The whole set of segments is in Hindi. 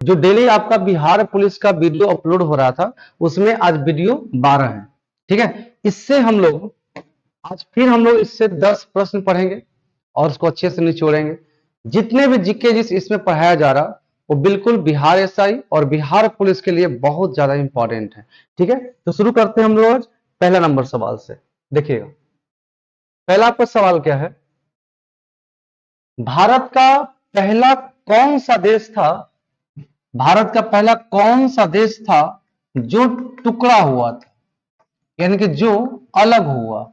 जो डेली आपका बिहार पुलिस का वीडियो अपलोड हो रहा था, उसमें आज वीडियो 12 है। ठीक है, इससे हम लोग आज फिर हम लोग इससे 10 प्रश्न पढ़ेंगे और उसको अच्छे से निचोड़ेंगे। जितने भी जीके जिस इसमें पढ़ाया जा रहा, वो बिल्कुल बिहार एसआई और बिहार पुलिस के लिए बहुत ज्यादा इंपॉर्टेंट है। ठीक है, तो शुरू करते हैं हम लोग आज पहला नंबर सवाल से। देखिएगा, पहला आपका सवाल क्या है? भारत का पहला कौन सा देश था, भारत का पहला कौन सा देश था जो टुकड़ा हुआ था, यानी कि जो अलग हुआ?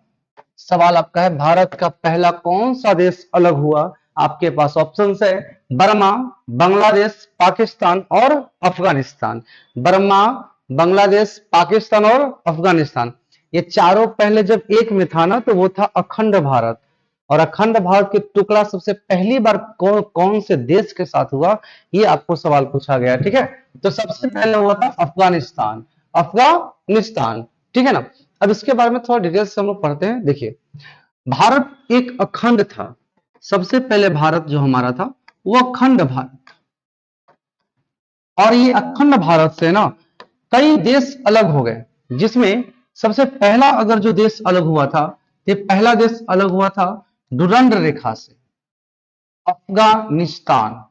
सवाल आपका है, भारत का पहला कौन सा देश अलग हुआ? आपके पास ऑप्शन है बर्मा, बांग्लादेश, पाकिस्तान और अफगानिस्तान। बर्मा, बांग्लादेश, पाकिस्तान और अफगानिस्तान, ये चारों पहले जब एक में था ना, तो वो था अखंड भारत। और अखंड भारत के टुकड़ा सबसे पहली बार कौन कौन से देश के साथ हुआ, ये आपको सवाल पूछा गया। ठीक है, तो सबसे पहले हुआ था अफगानिस्तान, अफगानिस्तान। ठीक है ना। अब इसके बारे में थोड़ा डिटेल से हम लोग पढ़ते हैं। देखिए, भारत एक अखंड था। सबसे पहले भारत जो हमारा था वो अखंड भारत, और ये अखंड भारत से ना कई देश अलग हो गए, जिसमें सबसे पहला अगर जो देश अलग हुआ था, ये पहला देश अलग हुआ था डुरंड रेखा से, अफगानिस्तान।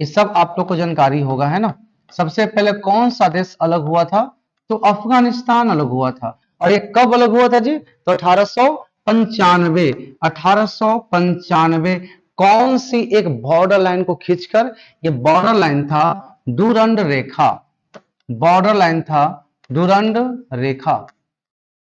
ये सब आप लोग को जानकारी होगा, है ना। सबसे पहले कौन सा देश अलग हुआ था? तो अफगानिस्तान अलग हुआ था। और ये कब अलग हुआ था जी? तो 1895। 1895 कौन सी एक बॉर्डर लाइन को खींचकर, ये बॉर्डर लाइन था डुरंड रेखा, बॉर्डर लाइन था डुरंड रेखा।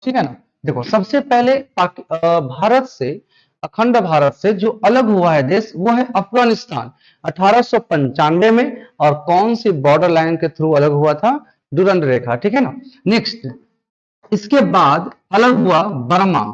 ठीक है ना। देखो, सबसे पहले भारत से, अखंड भारत से जो अलग हुआ है देश, वो है अफगानिस्तान 1895 में। और कौन सी बॉर्डर लाइन के थ्रू अलग हुआ था? डुरंड रेखा। ठीक है ना। नेक्स्ट, इसके बाद अलग हुआ बर्मा,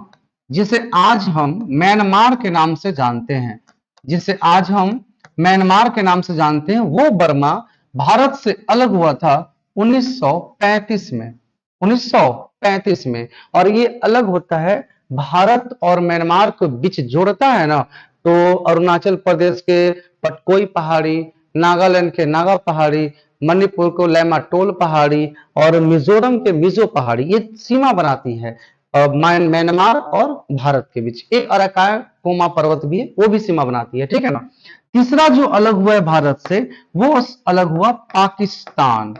जिसे आज हम म्यांमार के नाम से जानते हैं, जिसे आज हम म्यांमार के नाम से जानते हैं, वो बर्मा भारत से अलग हुआ था 1935 में, 1935 में। और ये अलग होता है, भारत और म्यांमार को बीच जोड़ता है ना, तो अरुणाचल प्रदेश के पटकोई पहाड़ी, नागालैंड के नागा पहाड़ी, मणिपुर को लैमाटोल पहाड़ी और मिजोरम के मिजो पहाड़ी, ये सीमा बनाती है म्यांमार और भारत के बीच। एक अराकान कोमा पर्वत भी है, वो भी सीमा बनाती है। ठीक है ना। तीसरा जो अलग हुआ है भारत से, वो अलग हुआ पाकिस्तान,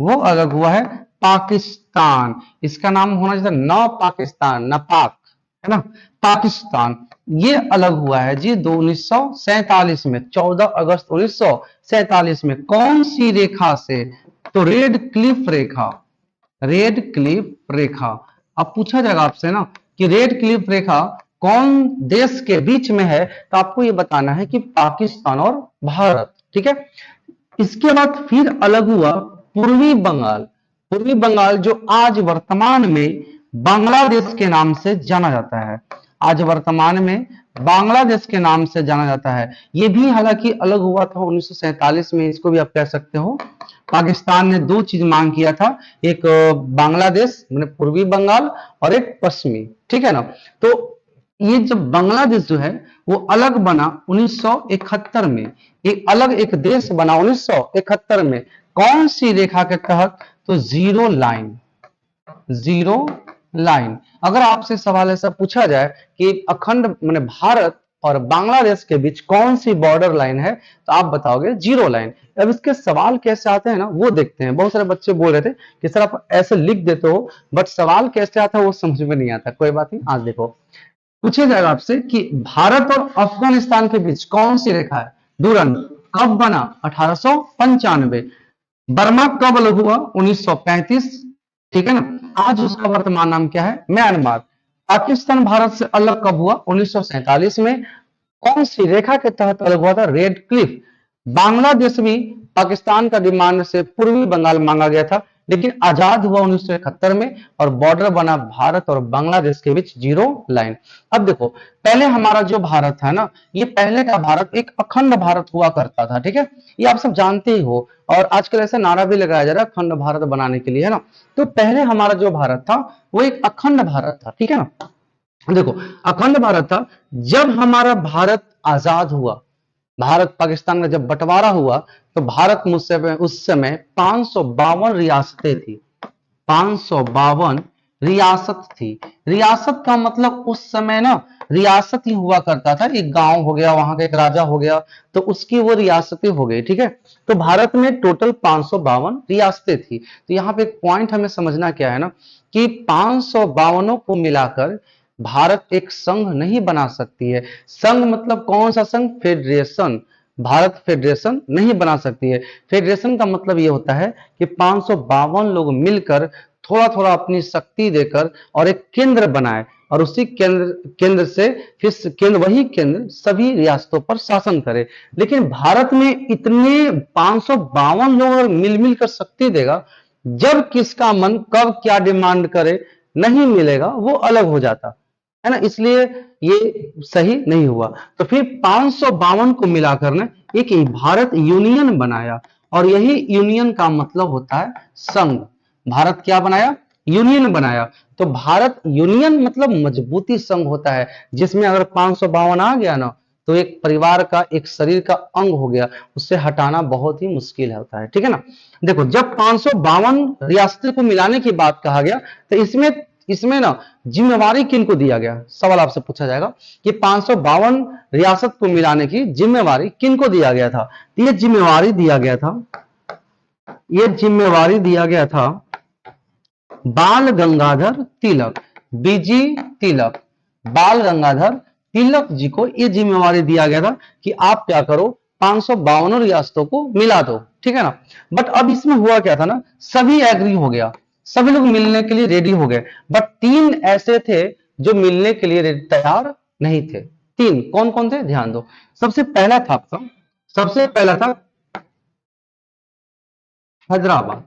वो अलग हुआ है पाकिस्तान। इसका नाम होना चाहिए न पाकिस्तान, न पाक, है ना, पाकिस्तान। ये अलग हुआ है जी 1947 में, 14 अगस्त 1947 में। कौन सी रेखा से? तो रेड क्लिफ रेखा, रेड क्लिफ रेखा। अब पूछा जाएगा आपसे ना कि रेड क्लिफ रेखा कौन देश के बीच में है, तो आपको ये बताना है कि पाकिस्तान और भारत। ठीक है। इसके बाद फिर अलग हुआ पूर्वी बंगाल, पूर्वी बंगाल जो आज वर्तमान में बांग्लादेश के नाम से जाना जाता है, आज वर्तमान में बांग्लादेश के नाम से जाना जाता है। ये भी हालांकि अलग हुआ था 1947 में, इसको भी आप कह सकते हो। पाकिस्तान ने दो चीज मांग किया था, एक बांग्लादेश मैंने पूर्वी बंगाल, और एक पश्चिमी। ठीक है ना। तो ये जब बांग्लादेश जो है वो अलग बना 1971 में, एक अलग एक देश बना 1971 में। कौन सी रेखा के तहत? तो जीरो लाइन, जीरो लाइन। अगर आपसे सवाल ऐसा पूछा जाए कि अखंड माने भारत और बांग्लादेश के बीच कौन सी बॉर्डर लाइन है, तो आप बताओगे जीरो लाइन। अब इसके सवाल कैसे आते हैं ना, वो देखते हैं। बहुत सारे बच्चे बोल रहे थे कि सर आप ऐसे लिख देते हो, बट सवाल कैसे आता है वो समझ में नहीं आता। कोई बात नहीं, आज देखो पूछे जाएगा आपसे कि भारत और अफगानिस्तान के बीच कौन सी रेखा है? डूरन कब बना? 1895। बर्मा कब अलग हुआ? 1935। ठीक है ना। आज उसका वर्तमान नाम क्या है? म्यांमार। पाकिस्तान भारत से अलग कब हुआ? 1947 में। कौन सी रेखा के तहत अलग हुआ था? Red Cliff. बांग्लादेश भी पाकिस्तान का डिमांड से पूर्वी बंगाल मांगा गया था, लेकिन आजाद हुआ 1971 में, और बॉर्डर बना भारत और बांग्लादेश के बीच जीरो लाइन। अब देखो, पहले हमारा जो भारत है ना, ये पहले का भारत एक अखंड भारत हुआ करता था। ठीक है, ये आप सब जानते ही हो, और आजकल ऐसा नारा भी लगाया जा रहा है अखंड भारत बनाने के लिए, है ना। तो पहले हमारा जो भारत था वो एक अखंड भारत था। ठीक है ना। देखो, अखंड भारत था। जब हमारा भारत आजाद हुआ, भारत पाकिस्तान का जब बंटवारा हुआ तो भारत में उस समय 552 रियासतें थी, 552 रियासत थी। रियासत का मतलब उस समय ना रियासत ही हुआ करता था, एक गांव हो गया, वहां का एक राजा हो गया, तो उसकी वो रियासतें हो गई। ठीक है, तो भारत में टोटल 552 रियासतें थी। तो यहाँ पे एक पॉइंट हमें समझना क्या है ना, कि 552 को मिलाकर भारत एक संघ नहीं बना सकती है। संघ मतलब कौन सा संघ? फेडरेशन। भारत फेडरेशन नहीं बना सकती है। फेडरेशन का मतलब ये होता है कि 552 लोग मिलकर थोड़ा थोड़ा अपनी शक्ति देकर और एक केंद्र बनाए, और उसी केंद्र से फिर केंद्र वही केंद्र सभी रियासतों पर शासन करे। लेकिन भारत में इतने 552 लोग अगर मिल मिलकर शक्ति देगा, जब किसका मन कब क्या डिमांड करे नहीं मिलेगा, वो अलग हो जाता है ना, इसलिए ये सही नहीं हुआ। तो फिर 552 को मिलाकर ने एक भारत यूनियन बनाया, और यही यूनियन का मतलब होता है संघ। भारत क्या बनाया? यूनियन बनाया। तो भारत यूनियन मतलब मजबूती संघ होता है, जिसमें अगर 552 आ गया ना, तो एक परिवार का, एक शरीर का अंग हो गया, उससे हटाना बहुत ही मुश्किल होता है। ठीक है ना। देखो, जब 552 रियासतों को मिलाने की बात कहा गया, तो इसमें इसमें ना जिम्मेवारी किनको दिया गया? सवाल आपसे पूछा जाएगा कि 552 रियासत को मिलाने की जिम्मेवारी किनको दिया गया था? ये जिम्मेवारी दिया गया था, ये जिम्मेवारी दिया गया था बाल गंगाधर तिलक, बीजी तिलक, बाल गंगाधर तिलक जी को यह जिम्मेवारी दिया गया था कि आप क्या करो, 552 रियासतों को मिला दो। ठीक है ना। बट अब इसमें हुआ क्या था ना, सभी एग्री हो गया, सभी लोग मिलने के लिए रेडी हो गए, बट 3 ऐसे थे जो मिलने के लिए तैयार नहीं थे। 3 कौन कौन थे? ध्यान दो। सबसे पहला था आपका, सबसे पहला था हैदराबाद।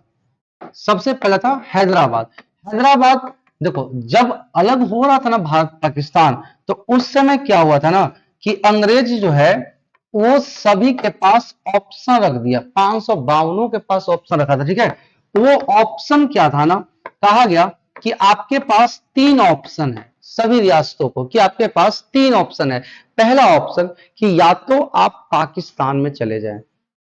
सबसे पहला था हैदराबाद। हैदराबाद, देखो जब अलग हो रहा था ना भारत पाकिस्तान, तो उस समय क्या हुआ था ना, कि अंग्रेज जो है वो सभी के पास ऑप्शन रख दिया, 552 के पास ऑप्शन रखा था। ठीक है, वो ऑप्शन क्या था ना, कहा गया कि आपके पास 3 ऑप्शन है, सभी रियासतों को, कि आपके पास 3 ऑप्शन है। पहला ऑप्शन कि या तो आप पाकिस्तान में चले जाएं,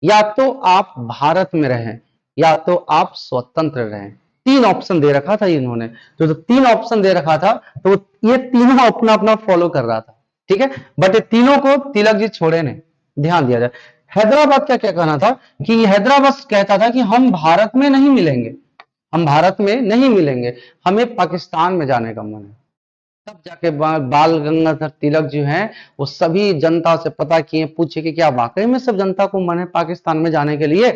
या तो आप भारत में रहें, या तो आप स्वतंत्र रहें। 3 ऑप्शन दे रखा था इन्होंने। तो 3 ऑप्शन दे रखा था, तो ये तीनों अपना अपना फॉलो कर रहा था। ठीक है, बट ये तीनों को तिलक जी छोड़े नहीं। ध्यान दिया जाए, हैदराबाद का क्या कहना था, कि हैदराबाद कहता था कि हम भारत में नहीं मिलेंगे, हम भारत में नहीं मिलेंगे, हमें पाकिस्तान में जाने का मन है। तब जाके बाल गंगाधर तिलक जो हैं, वो सभी जनता से पता किए, पूछे कि क्या वाकई में सब जनता को मन है पाकिस्तान में जाने के लिए?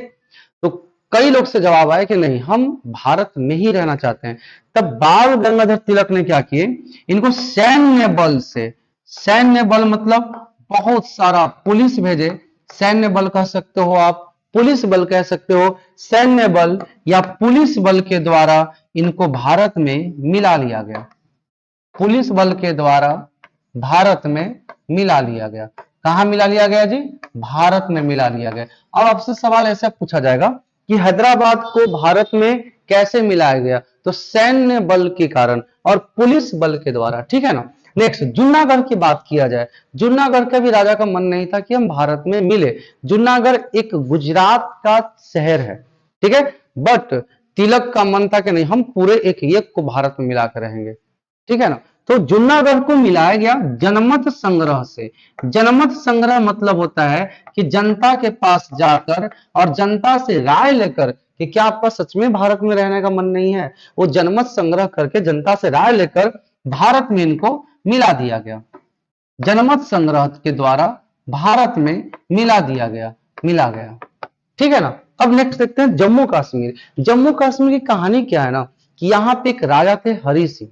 तो कई लोग से जवाब आया कि नहीं, हम भारत में ही रहना चाहते हैं। तब बाल गंगाधर तिलक ने क्या किए, इनको सैन्य बल से, सैन्य बल मतलब बहुत सारा पुलिस भेजे, सैन्य बल कह सकते हो आप, पुलिस बल कह सकते हो, सैन्य बल या पुलिस बल के द्वारा इनको भारत में मिला लिया गया। पुलिस बल के द्वारा भारत में मिला लिया गया। कहां मिला लिया गया जी? भारत में मिला लिया गया। अब आपसे सवाल ऐसा पूछा जाएगा कि हैदराबाद को भारत में कैसे मिलाया गया? तो सैन्य बल के कारण और पुलिस बल के द्वारा। ठीक है ना। नेक्स्ट, जूनागढ़ की बात किया जाए, जूनागढ़ का भी राजा का मन नहीं था कि हम भारत में मिले। जूनागढ़ एक गुजरात का शहर है। ठीक है, बट तिलक का मन था कि नहीं, हम पूरे एक को भारत में मिलाकर रहेंगे। ठीक है ना। तो जूनागढ़ को मिलाया गया जनमत संग्रह से। जनमत संग्रह मतलब होता है कि जनता के पास जाकर और जनता से राय लेकर कि क्या आपका सच में भारत में रहने का मन नहीं है, वो जनमत संग्रह करके जनता से राय लेकर भारत में इनको मिला दिया गया। जनमत संग्रह के द्वारा भारत में मिला दिया गया, मिला गया। ठीक है ना। अब नेक्स्ट देखते हैं जम्मू कश्मीर। जम्मू कश्मीर की कहानी क्या है ना, कि यहाँ पे एक राजा थे हरि सिंह।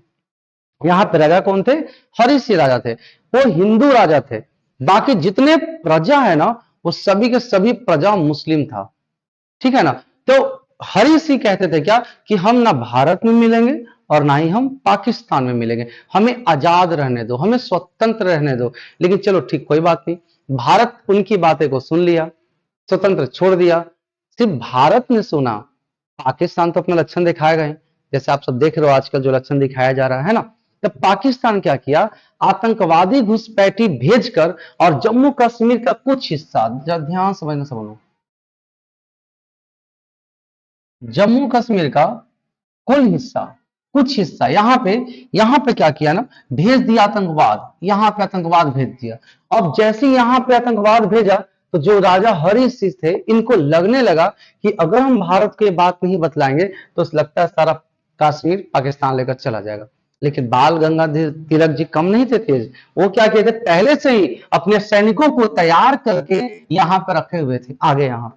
यहाँ पे राजा कौन थे? हरि सिंह राजा थे। वो हिंदू राजा थे। बाकी जितने प्रजा है ना, वो सभी के सभी प्रजा मुस्लिम था। ठीक है ना। तो हरि सिंह कहते थे क्या, कि हम ना भारत में मिलेंगे और ना ही हम पाकिस्तान में मिलेंगे, हमें आजाद रहने दो, हमें स्वतंत्र रहने दो। लेकिन चलो ठीक, कोई बात नहीं, भारत उनकी बातें को सुन लिया, स्वतंत्र छोड़ दिया। सिर्फ भारत ने सुना, पाकिस्तान तो अपना लक्षण दिखाएगा ही, जैसे आप सब देख रहे हो आजकल जो लक्षण दिखाया जा रहा है ना। तब पाकिस्तान क्या किया, आतंकवादी घुसपैठी भेजकर और जम्मू कश्मीर का कुछ हिस्सा, ध्यान समझना सब लोग, जम्मू कश्मीर का कुल हिस्सा, कुछ हिस्सा यहां पे क्या किया ना, भेज दिया आतंकवाद, यहां पे आतंकवाद भेज दिया। अब जैसे यहां पे आतंकवाद भेजा तो जो राजा हरि सिंह थे इनको लगने लगा कि अगर हम भारत की बात नहीं बतलाएंगे तो लगता है सारा कश्मीर पाकिस्तान लेकर चला जाएगा। लेकिन बाल गंगाधर तिलक जी कम नहीं थे तेज, वो क्या किए थे, पहले से ही अपने सैनिकों को तैयार करके यहां पर रखे हुए थे आगे, यहां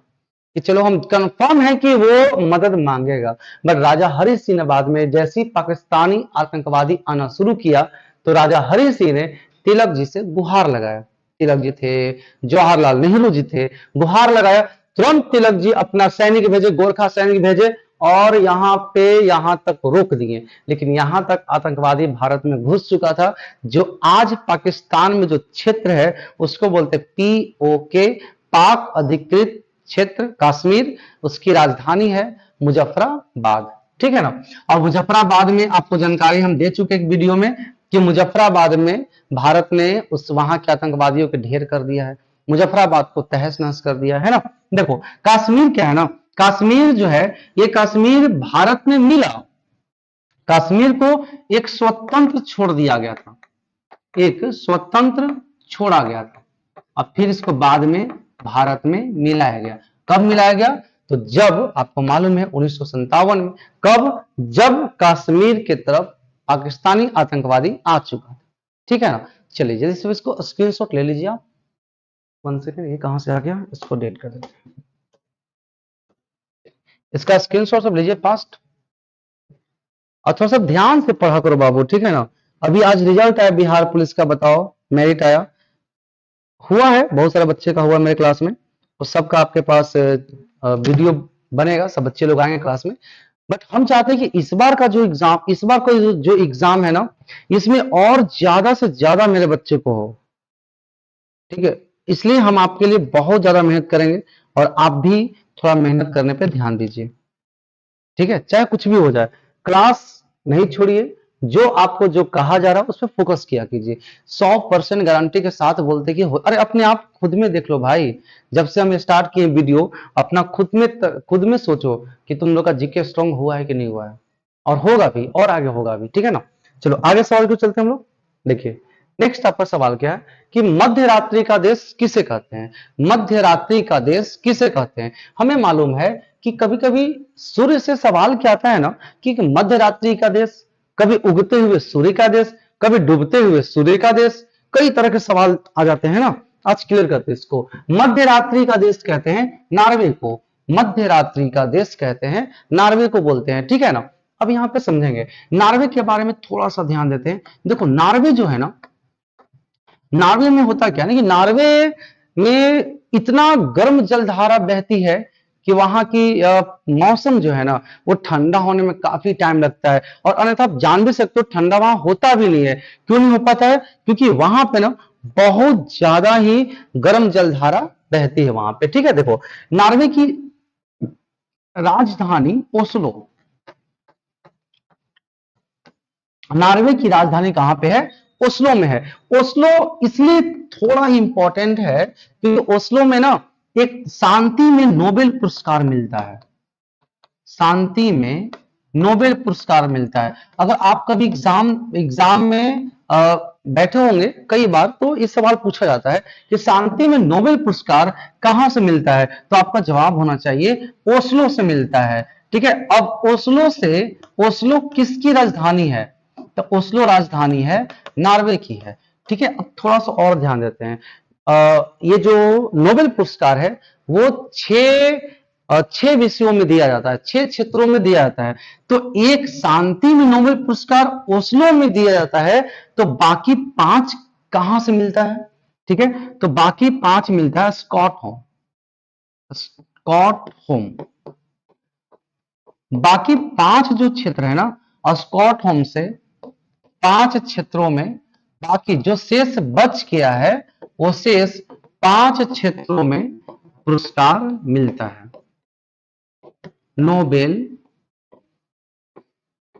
कि चलो हम कंफर्म है कि वो मदद मांगेगा। बट राजा हरि सिंह ने बाद में जैसे ही पाकिस्तानी आतंकवादी आना शुरू किया तो राजा हरि सिंह ने तिलक जी से गुहार लगाया, तिलक जी थे, जवाहरलाल नेहरू जी थे, गुहार लगाया। तुरंत तिलक जी अपना सैनिक भेजे, गोरखा सैनिक भेजे और यहां तक रोक दिए। लेकिन यहां तक आतंकवादी भारत में घुस चुका था। जो आज पाकिस्तान में जो क्षेत्र है उसको बोलते POK, पाक अधिकृत क्षेत्र कश्मीर, उसकी राजधानी है मुजफ्फराबाद, ठीक है ना। और मुजफ्फराबाद में आपको जानकारी हम दे चुके एक वीडियो में कि मुजफ्फराबाद में भारत ने उस वहां के आतंकवादियों के ढेर कर दिया है, मुजफ्फराबाद को तहस नहस कर दिया है ना। देखो कश्मीर क्या है ना, कश्मीर जो है ये कश्मीर भारत में मिला, कश्मीर को एक स्वतंत्र छोड़ दिया गया था, एक स्वतंत्र छोड़ा गया था। अब फिर इसको बाद में भारत में मिलाया गया। कब मिलाया गया, तो जब आपको मालूम है 1957 में, कब, जब कश्मीर की तरफ पाकिस्तानी आतंकवादी आ चुका था, ठीक है ना। चलिए जल्दी से इसको स्क्रीनशॉट ले लीजिए आप, 1 सेकेंड, ये कहां से आ गया, इसको डेट कर देते हैं, इसका स्क्रीनशॉट सब लीजिए फास्ट, और थोड़ा सा ध्यान से पढ़ा करो बाबू, ठीक है ना। अभी आज रिजल्ट आया बिहार पुलिस का, बताओ मेरिट आया, हुआ है बहुत सारे बच्चे का हुआ मेरे क्लास में, तो सबका आपके पास वीडियो बनेगा, सब बच्चे लोग आएंगे क्लास में। बट हम चाहते हैं कि इस बार का जो एग्जाम, इस बार का जो एग्जाम है ना, इसमें और ज्यादा से ज्यादा मेरे बच्चे को हो, ठीक है। इसलिए हम आपके लिए बहुत ज्यादा मेहनत करेंगे और आप भी थोड़ा मेहनत करने पे ध्यान दीजिए, ठीक है, चाहे कुछ भी हो जाए, क्लास नहीं छोड़िए, जो आपको जो कहा जा रहा है उस पर फोकस किया कीजिए। 100% गारंटी के साथ बोलते कि अरे अपने आप खुद में देख लो भाई, जब से हम स्टार्ट किए वीडियो, अपना खुद में सोचो कि तुम लोग का जीके स्ट्रांग हुआ है कि नहीं हुआ है, और होगा भी और आगे होगा भी, ठीक है ना। चलो आगे सवाल क्यों चलते हैं हम लोग, देखिए नेक्स्ट आपका सवाल क्या है कि मध्य रात्रि का देश किसे कहते हैं, मध्य रात्रि का देश किसे कहते हैं। हमें मालूम है कि कभी कभी सूर्य से सवाल क्या आता है ना कि मध्य रात्रि का देश, कभी उगते हुए सूर्य का देश, कभी डूबते हुए सूर्य का देश, कई तरह के सवाल आ जाते हैं ना। आज क्लियर करते हैं इसको, मध्य रात्रि का देश कहते हैं नॉर्वे को, मध्य रात्रि का देश कहते हैं नॉर्वे को बोलते हैं, ठीक है ना। अब यहां पे समझेंगे नॉर्वे के बारे में, थोड़ा सा ध्यान देते हैं। देखो नॉर्वे जो है ना, नॉर्वे में होता क्या है कि नॉर्वे में इतना गर्म जलधारा बहती है कि वहां की मौसम जो है ना वो ठंडा होने में काफी टाइम लगता है, और अन्यथा आप जान भी सकते हो ठंडा वहां होता भी नहीं है। क्यों नहीं हो पाता है, क्योंकि वहां पे ना बहुत ज्यादा ही गर्म जलधारा बहती है वहां पे, ठीक है। देखो नॉर्वे की राजधानी ओस्लो, नॉर्वे की राजधानी कहां पे है, ओस्लो में है। ओस्लो इसलिए थोड़ा ही इंपॉर्टेंट है क्योंकि ओस्लो में ना एक शांति में नोबेल पुरस्कार मिलता है, शांति में नोबेल पुरस्कार मिलता है। अगर आप कभी एग्जाम में बैठे होंगे कई बार, तो इस सवाल पूछा जाता है कि शांति में नोबेल पुरस्कार कहां से मिलता है, तो आपका जवाब होना चाहिए ओस्लो से मिलता है, ठीक है। अब ओस्लो से, ओस्लो किसकी राजधानी है, तो ओस्लो राजधानी है नॉर्वे की है, ठीक है। अब थोड़ा सा और ध्यान देते हैं, ये जो नोबेल पुरस्कार है वो छह विषयों में दिया जाता है, 6 क्षेत्रों में दिया जाता है। तो एक शांति में नोबेल पुरस्कार ओस्लो में दिया जाता है, तो बाकी 5 कहां से मिलता है, ठीक है। तो बाकी 5 मिलता है स्कॉटहोम, स्कॉटहोम, बाकी 5 जो क्षेत्र है ना स्कॉटहोम से 5 क्षेत्रों में, बाकी जो शेष बच गया है वो शेष 5 क्षेत्रों में पुरस्कार मिलता है, नोबेल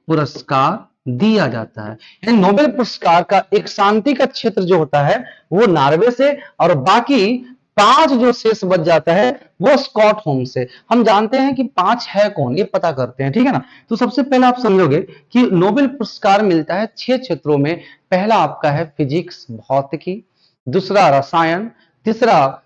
पुरस्कार दिया जाता है। यानी नोबेल पुरस्कार का एक शांति का क्षेत्र जो होता है वो नॉर्वे से, और बाकी 5 जो शेष बच जाता है वो स्कॉटहोम से। हम जानते हैं कि 5 है कौन, ये पता करते हैं, ठीक है ना। तो सबसे पहले आप समझोगे कि नोबेल पुरस्कार मिलता है 6 क्षेत्रों में। पहला आपका है फिजिक्स, भौतिकी, दूसरा रसायन, तीसरा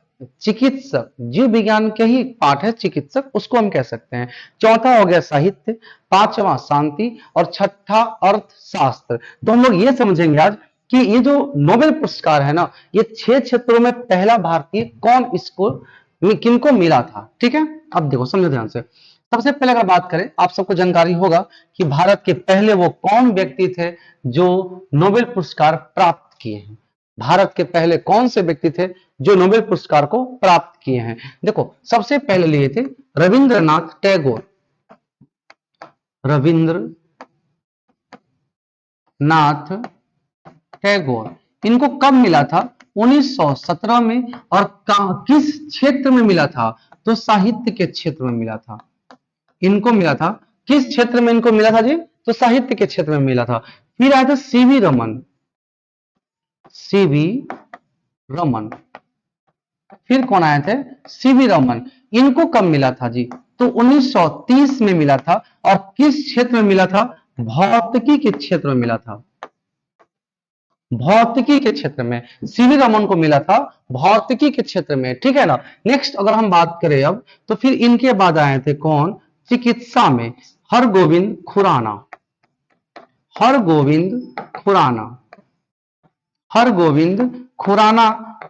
चिकित्सक, जीव विज्ञान के ही पाठ है चिकित्सक, उसको हम कह सकते हैं। चौथा हो गया साहित्य, पांचवा शांति, और छठा अर्थशास्त्र। तो हम लोग ये समझेंगे आज कि ये जो नोबेल पुरस्कार है ना, ये 6 क्षेत्रों में पहला भारतीय कौन, इसको किनको मिला था, ठीक है। अब देखो समझो ध्यान से। सबसे पहले अगर बात करें, आप सबको जानकारी होगा कि भारत के पहले वो कौन व्यक्ति थे जो नोबेल पुरस्कार प्राप्त किए हैं। भारत के पहले कौन से व्यक्ति थे जो नोबेल पुरस्कार को प्राप्त किए हैं। देखो सबसे पहले लिए थे रविंद्रनाथ टैगोर। रविंद्रनाथ टैगोर, इनको कब मिला था? 1917 में। और किस क्षेत्र में मिला था? तो साहित्य के क्षेत्र में मिला था। इनको मिला था किस क्षेत्र में? इनको मिला था जी, तो साहित्य के क्षेत्र में मिला था। फिर आए थे सीवी रमन। सीवी रमन, फिर कौन आए थे? सीवी रमन। इनको कब मिला था जी? तो 1930 में मिला था। और किस क्षेत्र में मिला था? भौतिकी के क्षेत्र में मिला था। भौतिकी के क्षेत्र में सीवी रमन को मिला था, भौतिकी के क्षेत्र में, ठीक है ना। नेक्स्ट अगर हम बात करें अब, तो फिर इनके बाद आए थे कौन? चिकित्सा में हरगोविंद खुराना। हरगोविंद खुराना, हरगोविंद खुराना,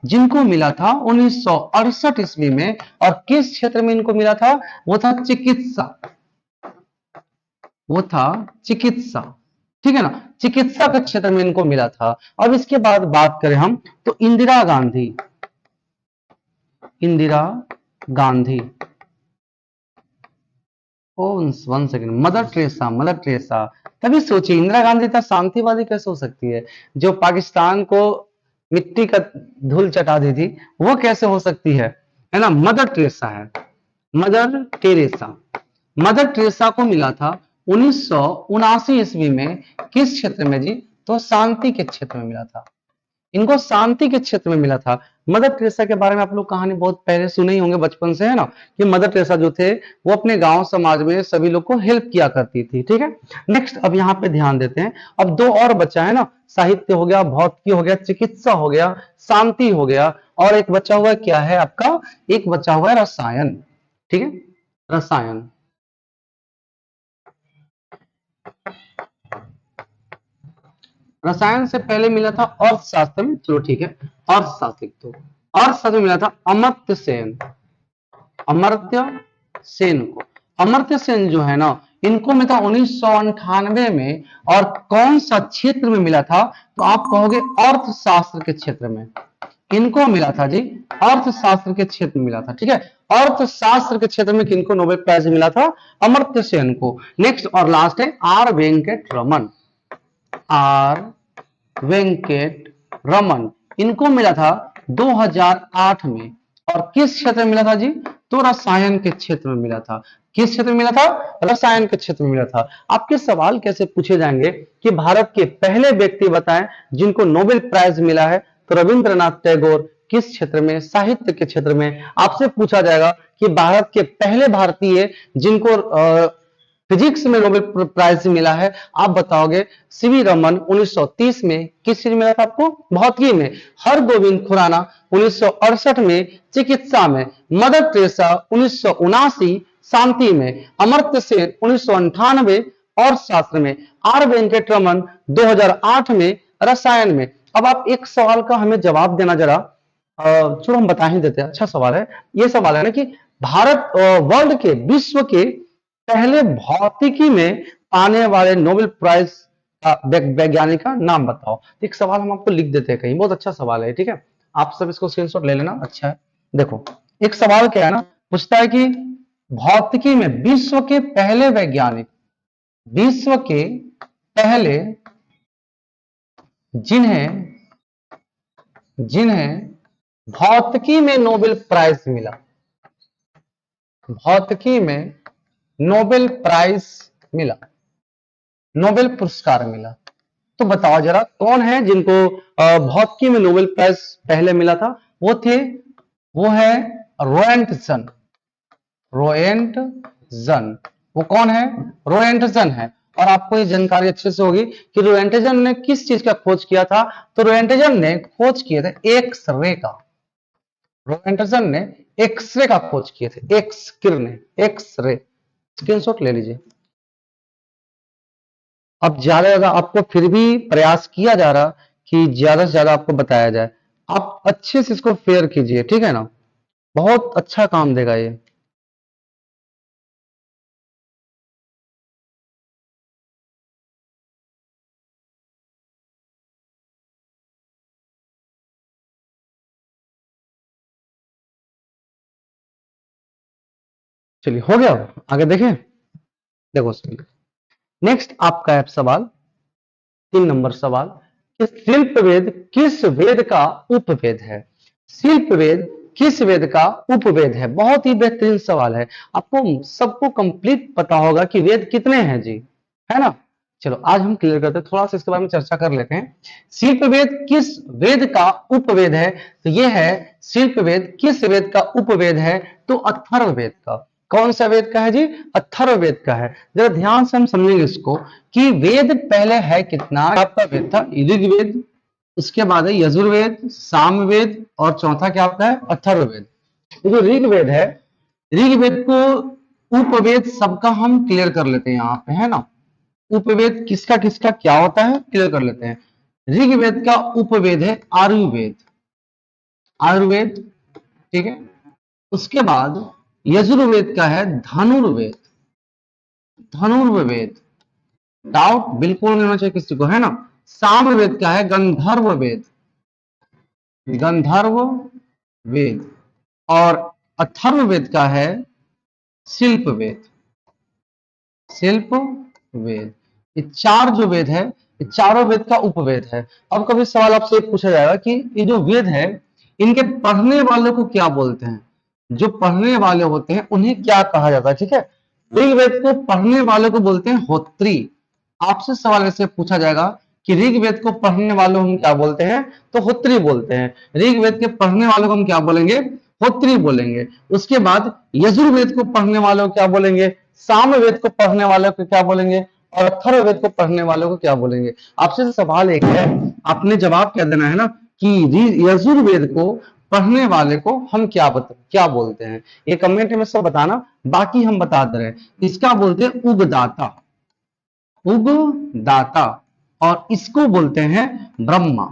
जिनको मिला था 1968 ईस्वी में। और किस क्षेत्र में इनको मिला था? वो था चिकित्सा, वो था चिकित्सा, ठीक है ना। चिकित्सा के क्षेत्र में इनको मिला था। अब इसके बाद बात करें हम, तो Indira Gandhi. Indira Gandhi, oh one second, mother Teresa, mother Teresa. तभी सोचिए इंदिरा गांधी इतना शांतिवादी कैसे हो सकती है, जो पाकिस्तान को मिट्टी का धूल चटा दी थी, वो कैसे हो सकती है ना। मदर टेरेसा है, मदर टेरेसा। मदर टेरेसा को मिला था 1979 ईस्वी में। किस क्षेत्र में जी? तो शांति के क्षेत्र में मिला था। इनको शांति के क्षेत्र में मिला था। मदर टेरेसा के बारे में आप लोग कहानी बहुत पहले सुने ही होंगे बचपन से, है ना, कि मदर टेरेसा जो थे वो अपने गांव समाज में सभी लोग को हेल्प किया करती थी, ठीक है। नेक्स्ट अब यहाँ पे ध्यान देते हैं। अब 2 और बचा है ना, साहित्य हो गया, भौतिकी हो गया, चिकित्सा हो गया, शांति हो गया, और एक बचा हुआ क्या है आपका? एक बचा हुआ है रसायन, ठीक है, रसायन। रसायन से पहले मिला था अर्थशास्त्र में, चलो ठीक है, अर्थशास्त्र। तो अर्थशास्त्र में मिला था अमर्त्य सेन। अमर्त्य सेन को, अमर्त्य सेन जो है ना, इनको मिला था 1998 में। और कौन सा क्षेत्र में मिला था? तो आप कहोगे अर्थशास्त्र के क्षेत्र में। किनको मिला था जी? अर्थशास्त्र के क्षेत्र में मिला था, ठीक है। अर्थशास्त्र के क्षेत्र में किनको नोबेल प्राइज मिला था? अमर्त्य सेन को। नेक्स्ट और लास्ट है आर वेंकट रमन। आर वेंकट रमन, इनको मिला था 2008 में। और किस क्षेत्र में मिला था जी? तो रसायन के क्षेत्र में मिला था। किस क्षेत्र में मिला था? रसायन के क्षेत्र में मिला था। आपके सवाल कैसे पूछे जाएंगे कि भारत के पहले व्यक्ति बताएं जिनको नोबेल प्राइज मिला है। तो रविंद्रनाथ टैगोर किस क्षेत्र में? साहित्य के क्षेत्र में। आपसे पूछा जाएगा कि भारत के पहले भारतीय जिनको फिजिक्स में नोबेल प्राइज मिला है, आप बताओगे सीवी रमन 1930 में। किस चीज में मिला था आपको? भौतिकी में। हरगोविंद खुराना 1968 में चिकित्सा में। मदर टेरेसा 1979 शांति में। अमर्त्य सेन 1998 अर्थशास्त्र में। आर वेंकट रमन 2008 में रसायन में। अब आप एक सवाल का हमें जवाब देना जरा, चलो हम बता ही देते हैं, अच्छा सवाल है ये। सवाल है ना कि भारत वर्ल्ड के, विश्व के पहले भौतिकी में आने वाले नोबेल प्राइज का वैज्ञानिक का नाम बताओ। एक सवाल हम आपको लिख देते हैं कहीं, बहुत अच्छा सवाल है, ठीक है। आप सब इसको स्क्रीनशॉट ले लेना, अच्छा है। देखो एक सवाल क्या है ना, पूछता है कि भौतिकी में विश्व के पहले वैज्ञानिक, विश्व के पहले जिन्हें जिन्हें भौतिकी में नोबेल प्राइज मिला, भौतिकी में नोबेल प्राइज मिला, नोबेल पुरस्कार मिला। तो बताओ जरा कौन है जिनको भौतिकी में नोबेल प्राइज पहले मिला था? वो है रोएंटसन। रोएंटसन वो कौन है? रोएंटसन है। और आपको ये जानकारी अच्छे से होगी कि रोएंटसन ने किस चीज का खोज किया था? तो रोएंटसन ने खोज किए थे एक्स रे का। रोएंटसन ने एक्सरे का खोज किए थे, एक्स किरण, एक्स रे। स्क्रीनशॉट ले लीजिए। अब ज्यादा आपको फिर भी प्रयास किया जा रहा कि ज्यादा से ज्यादा आपको बताया जाए। आप अच्छे से इसको फेयर कीजिए, ठीक है ना? बहुत अच्छा काम देगा ये। चलिए हो गया, आगे देखें। देखो नेक्स्ट आपका है सवाल 3 नंबर सवाल कि शिल्प वेद किस वेद का उपवेद है? शिल्प वेद किस वेद का उपवेद है? बहुत ही बेहतरीन सवाल है। आपको सबको कंप्लीट पता होगा कि वेद कितने हैं जी, है ना? चलो आज हम क्लियर करते हैं, थोड़ा सा इसके बारे में चर्चा कर लेते हैं। शिल्प वेद किस वेद का उपवेद है? तो यह है शिल्प वेद किस वेद का उपवेद है? तो अथर्ववेद का। कौन सा वेद का है जी? अथर्ववेद का है। जरा ध्यान से हम समझेंगे इसको कि वेद पहले है कितना। आपका वेद था ऋग्वेद, उसके बाद है यजुर्वेद, सामवेद और चौथा क्या आपका है? अथर्ववेद। ये जो ऋग्वेद है, ऋग्वेद को उपवेद सबका हम क्लियर कर लेते हैं यहाँ पे, है ना? उपवेद किसका किसका क्या होता है क्लियर कर लेते हैं। ऋग्वेद का उपवेद है आयुर्वेद, आयुर्वेद, ठीक है। उसके बाद यजुर्वेद का है धनुर्वेद, धनुर्वेद, डाउट बिल्कुल नहीं होना चाहिए किसी को, है ना? सामवेद का है गंधर्व वेद, गंधर्व वेद। और अथर्ववेद का है शिल्प वेद, शिल्प वेद। ये चार जो वेद है, ये चारों वेद का उपवेद है। अब कभी सवाल आपसे पूछा जाएगा कि ये जो वेद है इनके पढ़ने वालों को क्या बोलते हैं? जो पढ़ने वाले होते हैं उन्हें क्या कहा जाता है? ठीक है, ऋग्वेद को पढ़ने वालों को बोलते हैं होत्री। आपसे सवाल ऐसे पूछा जाएगा कि ऋग्वेद को पढ़ने वालों हम क्या बोलते हैं? तो होत्री बोलते हैं। ऋग्वेद के पढ़ने वालों को हम क्या बोलेंगे? होत्री बोलेंगे। उसके बाद यजुर्वेद को पढ़ने वालों को क्या बोलेंगे? सामवेद को पढ़ने वालों को क्या बोलेंगे? और अथर्ववेद को पढ़ने वालों को क्या बोलेंगे? आपसे सवाल एक है, आपने जवाब क्या देना है ना कि यजुर्वेद को पढ़ने वाले को हम क्या बोलते हैं? ये कमेंट में सब बताना, बाकी हम बता दे रहे हैं। इसका बोलते हैं उगदाता, उगदाता। और इसको बोलते हैं ब्रह्मा,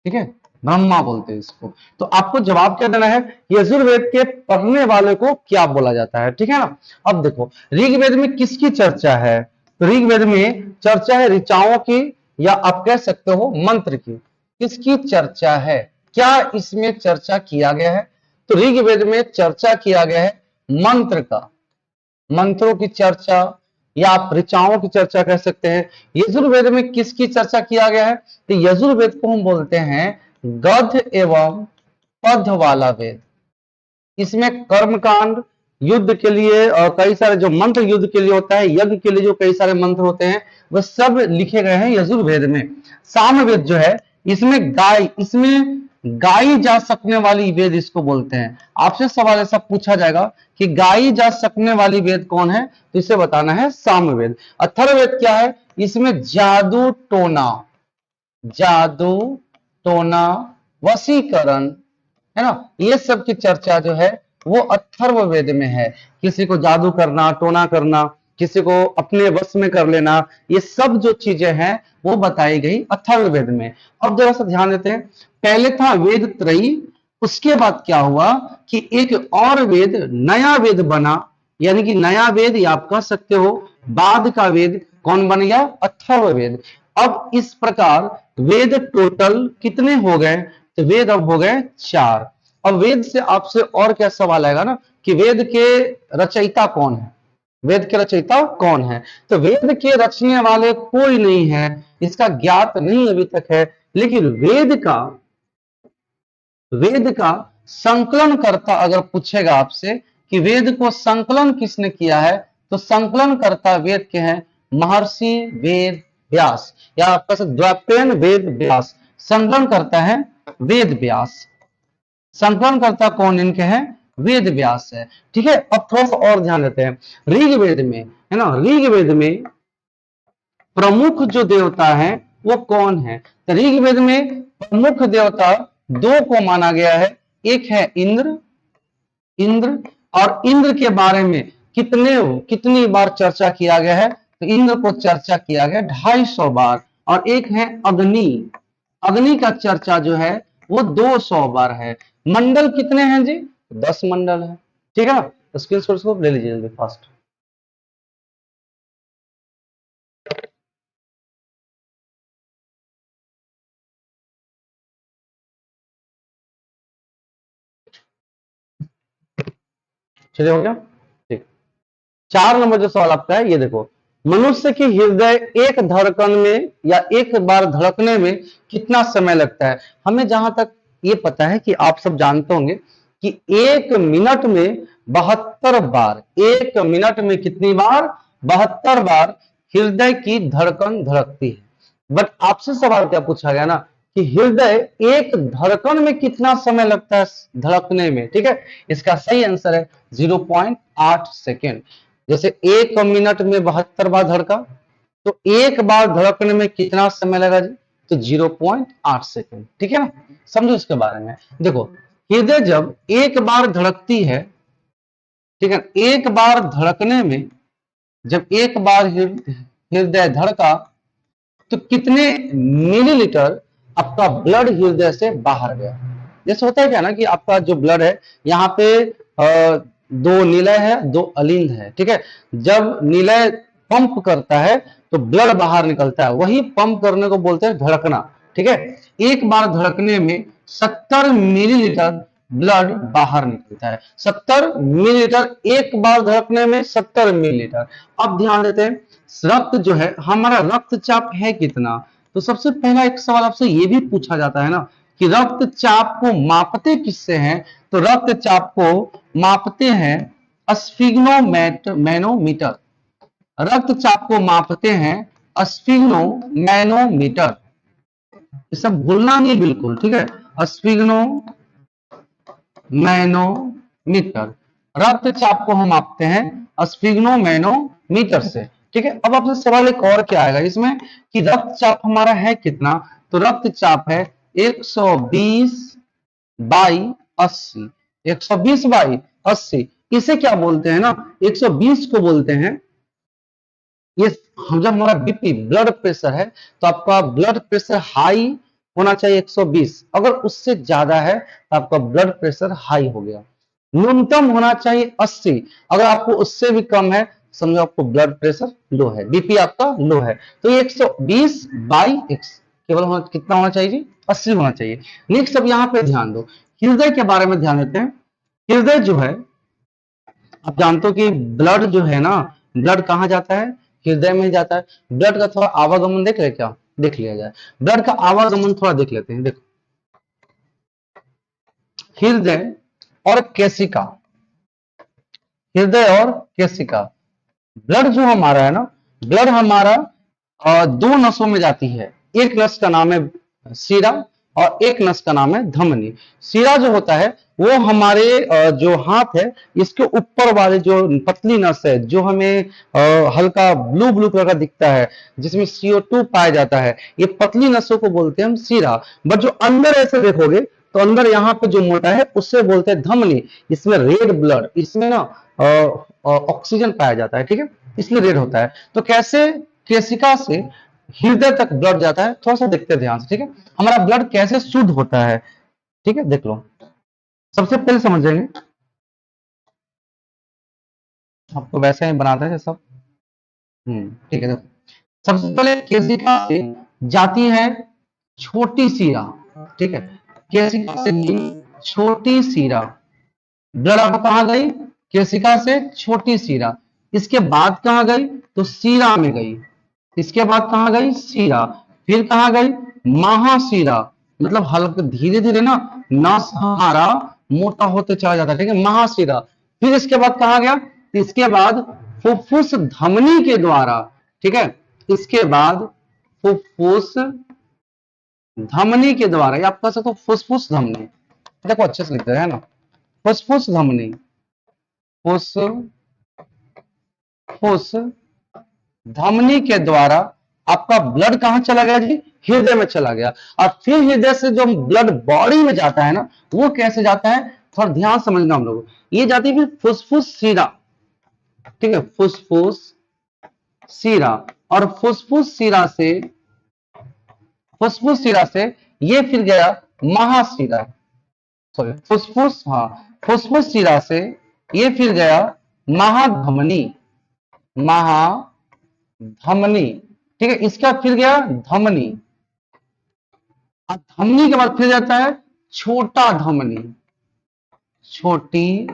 ठीक है, ब्रह्मा बोलते हैं इसको। तो आपको जवाब क्या देना है? यजुर्वेद के पढ़ने वाले को क्या बोला जाता है, ठीक है ना? अब देखो ऋग्वेद में किसकी चर्चा है? तो ऋग्वेद में चर्चा है ऋचाओं की, या आप कह सकते हो मंत्र की। किसकी चर्चा है? क्या इसमें चर्चा किया गया है? तो ऋग्वेद में चर्चा किया गया है मंत्र का, मंत्रों की चर्चा, या आप ऋचाओं की चर्चा कह सकते हैं। यजुर्वेद में किसकी चर्चा किया गया है? तो यजुर्वेद को हम बोलते हैं गद्य एवं पद्य वाला वेद। इसमें कर्मकांड, युद्ध के लिए और कई सारे जो मंत्र युद्ध के लिए होता है, यज्ञ के लिए जो कई सारे मंत्र होते हैं वह सब लिखे गए हैं यजुर्वेद में। सामवेद जो है इसमें गाई जा सकने वाली वेद इसको बोलते हैं। आपसे सवाल ऐसा पूछा जाएगा कि गाई जा सकने वाली वेद कौन है? तो इसे बताना है सामवेद। अथर्ववेद क्या है? इसमें जादू टोना, जादू टोना, वशीकरण, है ना, ये सब की चर्चा जो है वो अथर्ववेद में है। किसी को जादू करना, टोना करना, किसी को अपने वश में कर लेना, ये सब जो चीजें हैं वो बताई गई अथर्ववेद में। अब जरा सा ध्यान देते हैं, पहले था वेद त्रयी, उसके बाद क्या हुआ कि एक और वेद, नया वेद बना, यानी कि नया वेद या आप कह सकते हो बाद का वेद कौन बन गया? अथर्ववेद। अब इस प्रकार वेद टोटल कितने हो गए? तो वेद अब हो गए 4। अब वेद से आपसे और क्या सवाल आएगा ना कि वेद के रचयिता कौन है? वेद के रचयिता कौन है? तो वेद के रचने वाले कोई नहीं है, इसका ज्ञात नहीं अभी तक है। लेकिन वेद का संकलन करता अगर पूछेगा आपसे कि वेद को संकलन किसने किया है, तो संकलन करता वेद के हैं महर्षि वेद व्यास, या आपका द्वैपायन वेद व्यास। संकलन करता है वेद व्यास। संकलन करता कौन इनके हैं? वेद व्यास है। ठीक है, अब थोड़ा सा और ध्यान देते हैं। ऋग्वेद में, है ना, ऋग्वेद में प्रमुख जो देवता है वो कौन है? तो ऋग्वेद में प्रमुख देवता दो को माना गया है। एक है इंद्र, इंद्र, और इंद्र के बारे में कितनी बार चर्चा किया गया है? तो इंद्र को चर्चा किया गया 250 बार। और एक है अग्नि, अग्नि का चर्चा जो है वो 200 बार है। मंडल कितने हैं जी? 10 मंडल है। ठीक है ना, तो स्क्रीनशॉट को ले लीजिए जल्दी फास्ट। चलिए, हो गया? ठीक। 4 नंबर जो सवाल आपका है, ये देखो, मनुष्य की हृदय एक धड़कन में या एक बार धड़कने में कितना समय लगता है? हमें जहां तक ये पता है कि आप सब जानते होंगे कि 1 मिनट में 72 बार, 1 मिनट में कितनी बार? 72 बार हृदय की धड़कन धड़कती है। बट आपसे सवाल क्या पूछा गया ना कि हृदय एक धड़कन में कितना समय लगता है धड़कने में? ठीक है, इसका सही आंसर है 0.8 सेकेंड। जैसे 1 मिनट में 72 बार धड़का, तो एक बार धड़कने में कितना समय लगा जी? तो 0.8 सेकेंड। ठीक है ना, समझो इसके बारे में। देखो, हृदय जब एक बार धड़कती है, ठीक है, एक बार धड़कने में, जब एक बार हृदय धड़का तो कितने मिलीलीटर आपका ब्लड हृदय से बाहर गया? जैसे होता है क्या ना कि आपका जो ब्लड है, यहाँ पे 2 निलय है, 2 अलिंद है। ठीक है, जब निलय पंप करता है तो ब्लड बाहर निकलता है, वही पंप करने को बोलते हैं धड़कना। ठीक है, एक बार धड़कने में 70 मिलीलीटर ब्लड बाहर निकलता है। 70 मिलीलीटर, एक बार धड़कने में 70 मिलीलीटर। अब ध्यान देते हैं, रक्त जो है, हमारा रक्तचाप है कितना? तो सबसे पहला एक सवाल आपसे ये भी पूछा जाता है ना कि रक्तचाप को मापते किससे हैं? तो रक्तचाप को मापते हैं स्फिग्नोमैनोमीटर। रक्तचाप को मापते हैं स्फिग्नोमैनोमीटर। ये सब भूलना नहीं बिल्कुल। ठीक है, स्फिग्नोमैनोमीटर, रक्तचाप को हम मापते हैं स्फिग्नोमैनोमीटर से। ठीक है, अब आपसे सवाल एक और क्या आएगा इसमें कि रक्तचाप हमारा है कितना? तो रक्तचाप है 120 बाई 80। 120 बाई 80, इसे क्या बोलते हैं ना, 120 को बोलते हैं, ये जब हमारा बीपी ब्लड प्रेशर है तो आपका ब्लड प्रेशर हाई होना चाहिए 120, अगर उससे ज्यादा है तो आपका ब्लड प्रेशर हाई हो गया। न्यूनतम होना चाहिए 80, अगर आपको उससे भी कम है समझो आपको ब्लड प्रेशर लो है, बीपी आपका लो है। तो 120 बाई एक्स केवल कितना होना चाहिए जी? 80 होना चाहिए। नेक्स्ट, अब यहाँ पे ध्यान दो, हृदय के बारे में ध्यान देते हैं। हृदय जो है, आप जानते हो कि ब्लड जो है ना, ब्लड कहाँ जाता है? हृदय में जाता है। ब्लड का थोड़ा आवागमन देख ले, क्या देख लिया जाए? ब्लड का आवागमन थोड़ा देख लेते हैं। देखो, हृदय और केशिका, हृदय और केशिका, ब्लड जो हमारा है ना, ब्लड हमारा 2 नसों में जाती है। एक नस का नाम है शिरा और एक नस का नाम है धमनी। शिरा जो होता है वो हमारे जो हाथ है इसके ऊपर वाले जो पतली नस है, जो हमें हल्का ब्लू ब्लू कलर का दिखता है, जिसमें CO2 पाया जाता है, ये पतली नसों को बोलते हैं हम शिरा। बट जो अंदर ऐसे देखोगे तो अंदर यहाँ पे जो मोटा है उससे बोलते हैं धमनी। इसमें रेड ब्लड, इसमें ना ऑक्सीजन पाया जाता है। ठीक है, इसलिए रेड होता है। तो कैसे केशिका से हृदय तक ब्लड जाता है, थोड़ा सा देखते हैं ध्यान से। ठीक है, हमारा ब्लड कैसे शुद्ध होता है, ठीक है, देख लो। सबसे पहले समझेंगे, आपको वैसे ही बनाते हैं सब। ठीक है, देखो, सबसे पहले केशिका से जाती है छोटी सीरा। ठीक है, केशिका से छोटी सीरा, ब्लड आपको कहां गई? केशिका से छोटी सीरा। इसके बाद कहां गई? तो सीरा में गई। इसके बाद कहां गई? सीरा। फिर कहां गई? महासीरा। मतलब हल्का धीरे धीरे ना नस हमारा मोटा होते चला जाता है। ठीक है, महासीरा। फिर इसके बाद कहां गया? इसके बाद फुफ्फुस धमनी के द्वारा ठीक है। इसके बाद फुफ्फुस धमनी के द्वारा, ये आप कह सकते हो फुसफुस धमनी, देखो अच्छे से लिखते हैं ना, फुसफुस धमनी, फुसफुस धमनी के द्वारा आपका ब्लड कहां चला गया जी, हृदय में चला गया। और फिर हृदय से जो ब्लड बॉडी में जाता है ना, वो कैसे जाता है, थोड़ा ध्यान समझना हम लोग, ये जाती है फिर फुसफुस सीरा, ठीक है, फुसफुस सीरा, और फुसफुस सीरा से ये फिर गया महासीरा, सॉरी फुसफुस, हाँ फुसफुस सीरा से ये फिर गया महाधमनी, महाधमनी, ठीक है, इसका फिर गया धमनी, और धमनी के बाद फिर जाता है छोटा धमनी, छोटी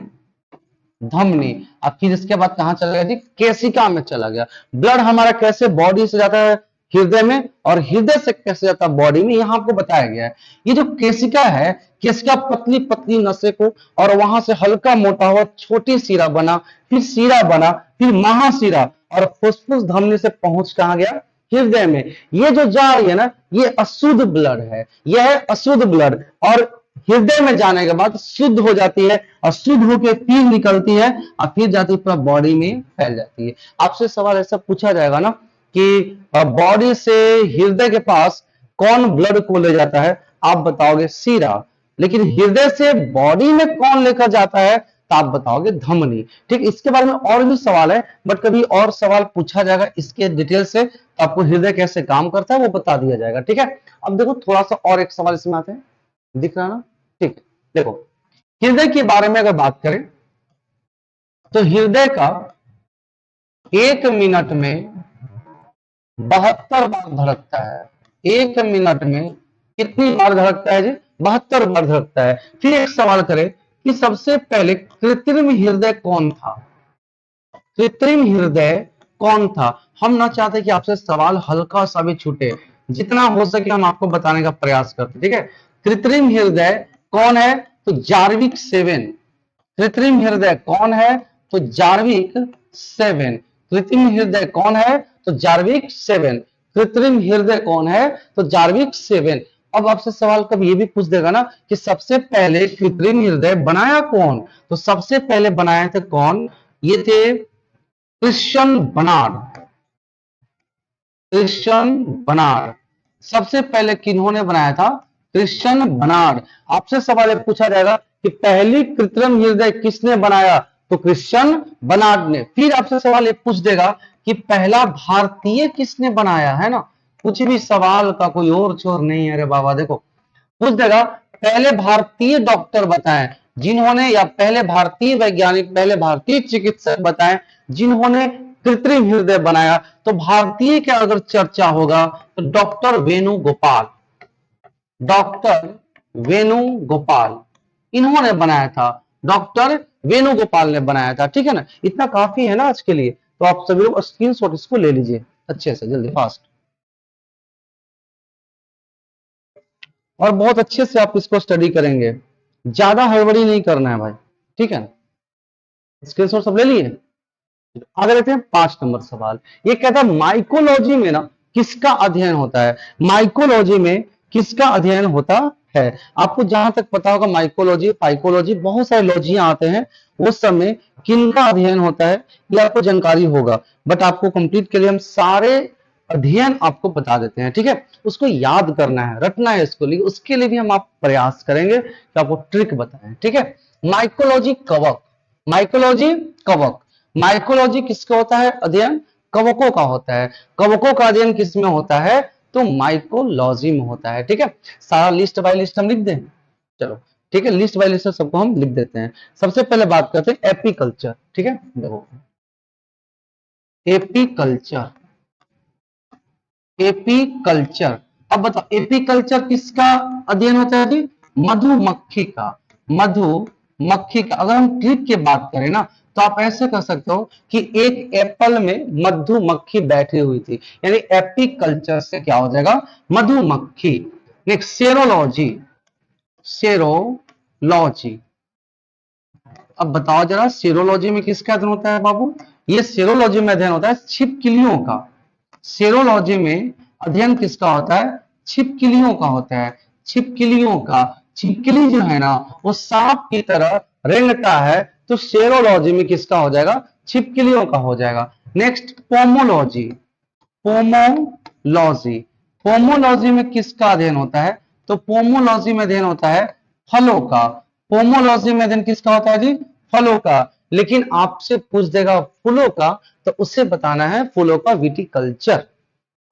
धमनी, और फिर इसके बाद कहां चला गया जी, केशिका में चला गया। ब्लड हमारा कैसे बॉडी से जाता है हृदय में, और हृदय से कैसे जाता है बॉडी में, यहां आपको बताया गया है। ये जो केशिका है, केशिका पतली पतली नसें को, और वहां से हल्का मोटा हुआ छोटी सीरा बना, फिर सीरा बना, फिर महासीरा, और फुसफुस धमनी से पहुंच कहां गया, हृदय में। ये जो जा रही है ना, ये अशुद्ध ब्लड है, यह है अशुद्ध ब्लड, और हृदय में जाने के बाद शुद्ध हो जाती है, और शुद्ध होकर फिर निकलती है, और फिर जाती है पूरा बॉडी में फैल जाती है। आपसे सवाल ऐसा पूछा जाएगा ना कि बॉडी से हृदय के पास कौन ब्लड को ले जाता है, आप बताओगे सीरा, लेकिन हृदय से बॉडी में कौन लेकर जाता है, तो आप बताओगे धमनी। ठीक, इसके बारे में और भी सवाल है, बट कभी और सवाल पूछा जाएगा इसके डिटेल से, तो आपको हृदय कैसे काम करता है वो बता दिया जाएगा। ठीक है, अब देखो थोड़ा सा और एक सवाल इसमें आते हैं, दिख रहा ना, ठीक, देखो हृदय के बारे में अगर बात करें तो हृदय का 1 मिनट में 72 बार धड़कता है। 1 मिनट में कितनी बार धड़कता है जी, 72 बार धड़कता है। फिर एक सवाल करें कि सबसे पहले कृत्रिम हृदय कौन था, कृत्रिम हृदय कौन था। हम ना चाहते कि आपसे सवाल हल्का सा भी छूटे, जितना हो सके हम आपको बताने का प्रयास करते, ठीक है। कृत्रिम हृदय कौन है, तो जार्विक 7। कृत्रिम हृदय कौन है, तो जार्विक 7। कृत्रिम हृदय कौन है, तो जार्विक 7। कृत्रिम हृदय कौन है, तो जार्विक 7। अब आपसे सवाल कभी ये भी पूछ देगा ना कि सबसे पहले कृत्रिम हृदय बनाया कौन, तो सबसे पहले बनाए थे कौन, ये थे क्रिश्चियन बर्नार्ड। क्रिश्चियन बर्नार्ड सबसे पहले किन्होंने बनाया था, क्रिश्चियन बर्नार्ड। आपसे सवाल पूछा जाएगा कि पहली कृत्रिम हृदय किसने बनाया, तो क्रिश्चियन बर्नार्ड ने। फिर आपसे सवाल पूछ देगा कि पहला भारतीय किसने बनाया, है ना, कुछ भी सवाल का कोई और छोर नहीं है। अरे बाबा देखो, पूछ देगा पहले भारतीय डॉक्टर बताएं जिन्होंने, या पहले भारतीय वैज्ञानिक, पहले भारतीय चिकित्सक बताएं जिन्होंने कृत्रिम हृदय बनाया, तो भारतीय का अगर चर्चा होगा तो डॉक्टर वेणुगोपाल, डॉक्टर वेणुगोपाल इन्होंने बनाया था, डॉक्टर वेणुगोपाल ने बनाया था। ठीक है ना, इतना काफी है ना आज के लिए, तो आप सभी लोग स्क्रीनशॉट इसको ले लीजिए अच्छे से, जल्दी फास्ट, और बहुत अच्छे से आप इसको स्टडी करेंगे, ज्यादा हड़बड़ी नहीं करना है भाई, ठीक है। स्क्रीनशॉट सब ले लिए, आगे देखते हैं 5 नंबर सवाल। ये कहता है माइकोलॉजी में ना किसका अध्ययन होता है, माइकोलॉजी में किसका अध्ययन होता है। आपको जहां तक पता होगा माइकोलॉजी, पाइकोलॉजी, बहुत सारे लॉजियां आते हैं, उस समय किनका अध्ययन होता है ये आपको जानकारी होगा, बट आपको कंप्लीट के लिए हम सारे अध्ययन आपको बता देते हैं, ठीक है। उसको याद करना है, रटना है इसको, लेकिन उसके लिए भी हम आप प्रयास करेंगे कि आपको ट्रिक बताएं, ठीक है। माइकोलॉजी कवक, माइकोलॉजी कवक, माइकोलॉजी किसका होता है अध्ययन, कवकों का होता है। कवकों का अध्ययन किसमें होता है, तो माइकोलॉजी में होता है, ठीक है। सारा लिस्ट बाय लिस्ट हम लिख दें, चलो ठीक है, लिस्ट बाय लिस्ट सबको हम लिख देते हैं। सबसे पहले बात करते हैं एपीकल्चर, ठीक है, देखो एपीकल्चर, एपीकल्चर। अब बताओ एपीकल्चर किसका अध्ययन होता है जी, मधुमक्खी का, मधुमक्खी का। अगर हम ट्रिक की बात करें ना, तो आप ऐसे कर सकते हो कि एक एप्पल में मधुमक्खी बैठी हुई थी, यानी एपीकल्चर से क्या हो जाएगा, मधुमक्खी। Next serology, serology. अब बताओ जरा सेरोलॉजी में किसका अध्ययन होता है बाबू, ये सेरोलॉजी में अध्ययन होता है छिपकलियों का, सेरोलॉजी में अध्ययन किसका होता है? छिपकलियों का होता है, छिपकलियों का। छिपकली जो है ना वो सांप की तरह रेंगता है, तो सेरोलॉजी में किसका हो जाएगा? छिपकलियों का हो जाएगा। नेक्स्ट पोमोलॉजी, पोमोलॉजी, पोमोलॉजी में किसका अध्ययन होता है? तो पोमोलॉजी में अध्ययन होता है फलों का। पोमोलॉजी में अध्ययन किसका होता है जी? फलों का। लेकिन आपसे पूछ देगा फूलों का, तो उससे बताना है फूलों का विटिकल्चर,